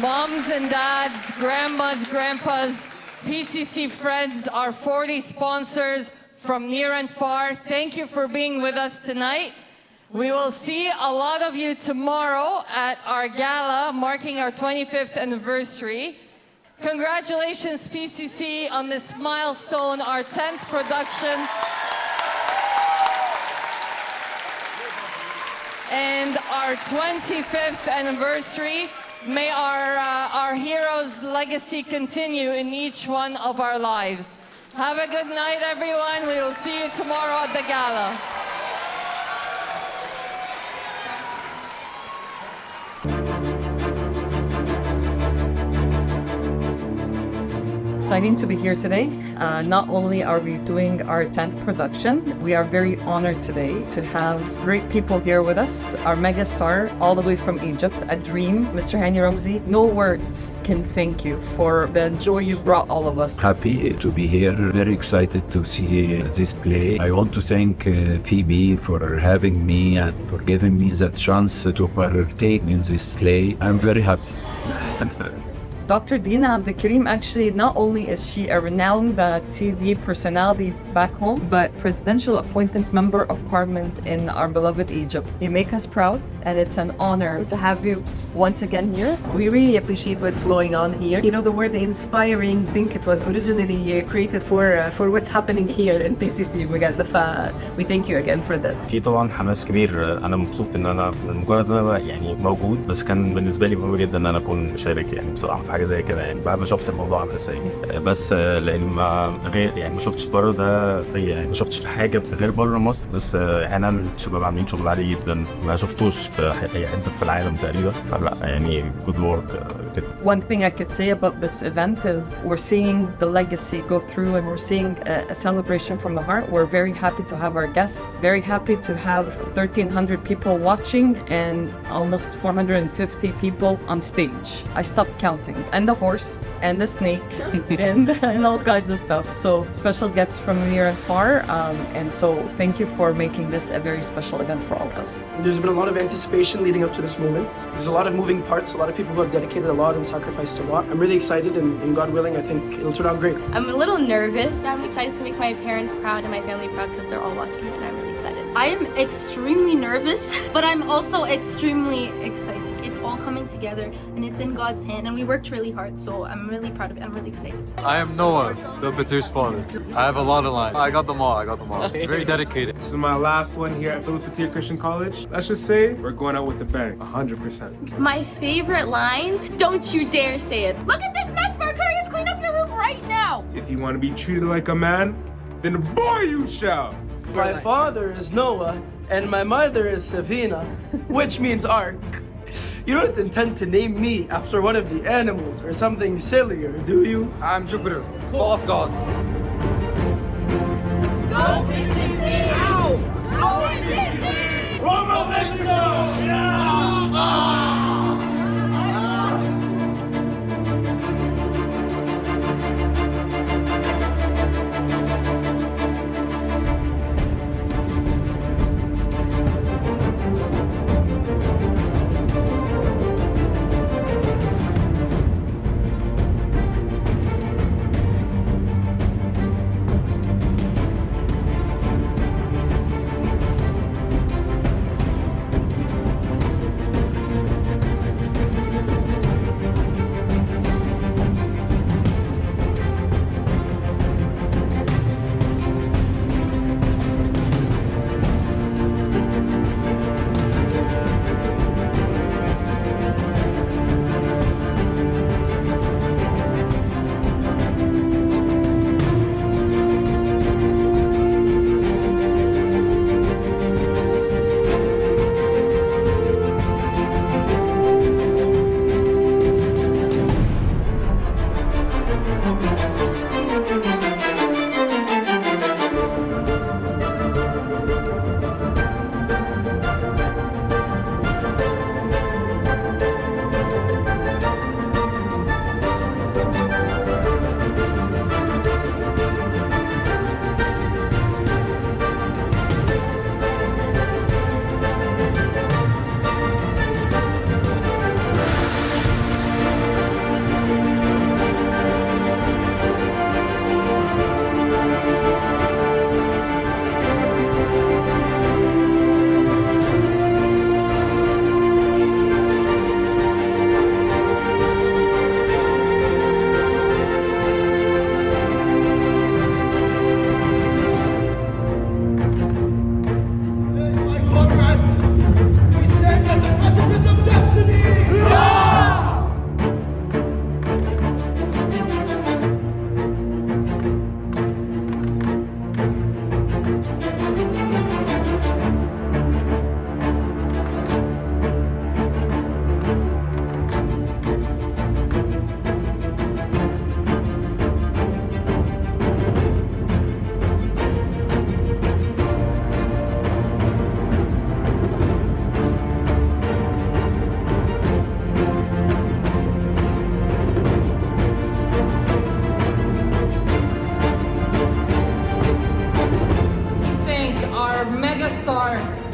Moms and dads, grandmas, grandpas, PCC friends, our 40 sponsors from near and far, thank you for being with us tonight. We will see a lot of you tomorrow at our gala marking our 25th anniversary. Congratulations, PCC, on this milestone, our 10th production. And our 25th anniversary. May our heroes' legacy continue in each one of our lives. Have a good night, everyone. We will see you tomorrow at the gala. Exciting to be here today. Not only are we doing our 10th production, we are very honored today to have great people here with us. Our megastar, all the way from Egypt, a dream, Mr. Hani Ramzi. No words can thank you for the joy you brought all of us. Happy to be here, very excited to see this play. I want to thank Phoebe for having me and for giving me the chance to partake in this play. I'm very happy. Dr. Dina Abdelkarim, actually, not only is she a renowned TV personality back home, but presidential appointed member of parliament in our beloved Egypt. You make us proud, and it's an honor to have you once again here. We really appreciate what's going on here. You know, the word inspiring, I think it was originally created for what's happening here in PCC. We thank you again for this. في طبعا حماس كبير. انا مبسوط ان انا مجرد ان انا يعني موجود، بس كان بالنسبه لي مهم جدا ان انا اكون مشارك يعني بصراحه في حاجه زي كده يعني بعد ما شفت الموضوع عامل ازاي. بس لان ما غير يعني ما شفتش بره ده يعني ما شفتش حاجه غير بره مصر، بس انا الشباب عاملين شغل عالي جدا ما شفتوش في اي حته في العالم تقريبا. فلا يعني good work كده. One thing I could say about this event is we're seeing the legacy go through and we're seeing a celebration from the heart. We're very happy to have our guests, very happy to have 1,300 people watching and almost 450 people on stage. I stopped counting. And the horse and the snake and all kinds of stuff. So special guests from near and far. And so thank you for making this a very special event for all of us. There's been a lot of anticipation leading up to this moment. There's a lot of moving parts, a lot of people who have dedicated a lot and sacrificed a lot. I'm really excited and God willing, I think it'll turn out great. I'm a little nervous. I'm excited to make my parents proud and my family proud because they're all watching it and I'm really excited. I am extremely nervous, but I'm also extremely excited. It's all coming together and it's in God's hand and we worked really hard, so I'm really proud of it. I'm really excited. I am Noah, Philopateer's father. I have a lot of lines. I got them all. Very dedicated. This is my last one here at Philopateer Christian College. Let's just say we're going out with a bang, 100%. My favorite line, don't you dare say it. Look at this mess, Mercurius! Clean up your room right now! If you want to be treated like a man, then boy you shall. My father is Noah and my mother is Savina, which means Ark. You don't intend to name me after one of the animals or something sillier, do you? I'm Jupiter, false gods. Go PCC! Ow! Go PCC! Roma Mexico!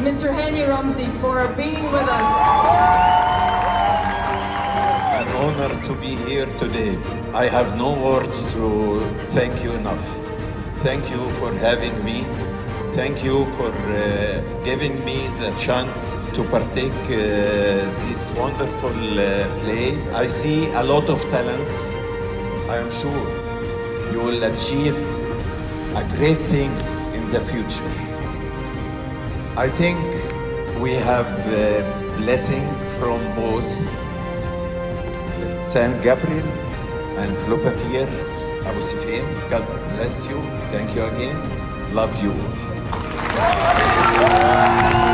Mr. Henny Ramsey, for being with us. An honor to be here today. I have no words to thank you enough. Thank you for having me. Thank you for giving me the chance to partake this wonderful play. I see a lot of talents. I am sure you will achieve great things in the future. I think we have blessing from both Saint Gabriel and Philopateer Abu Sifin. God bless you. Thank you again. Love you all.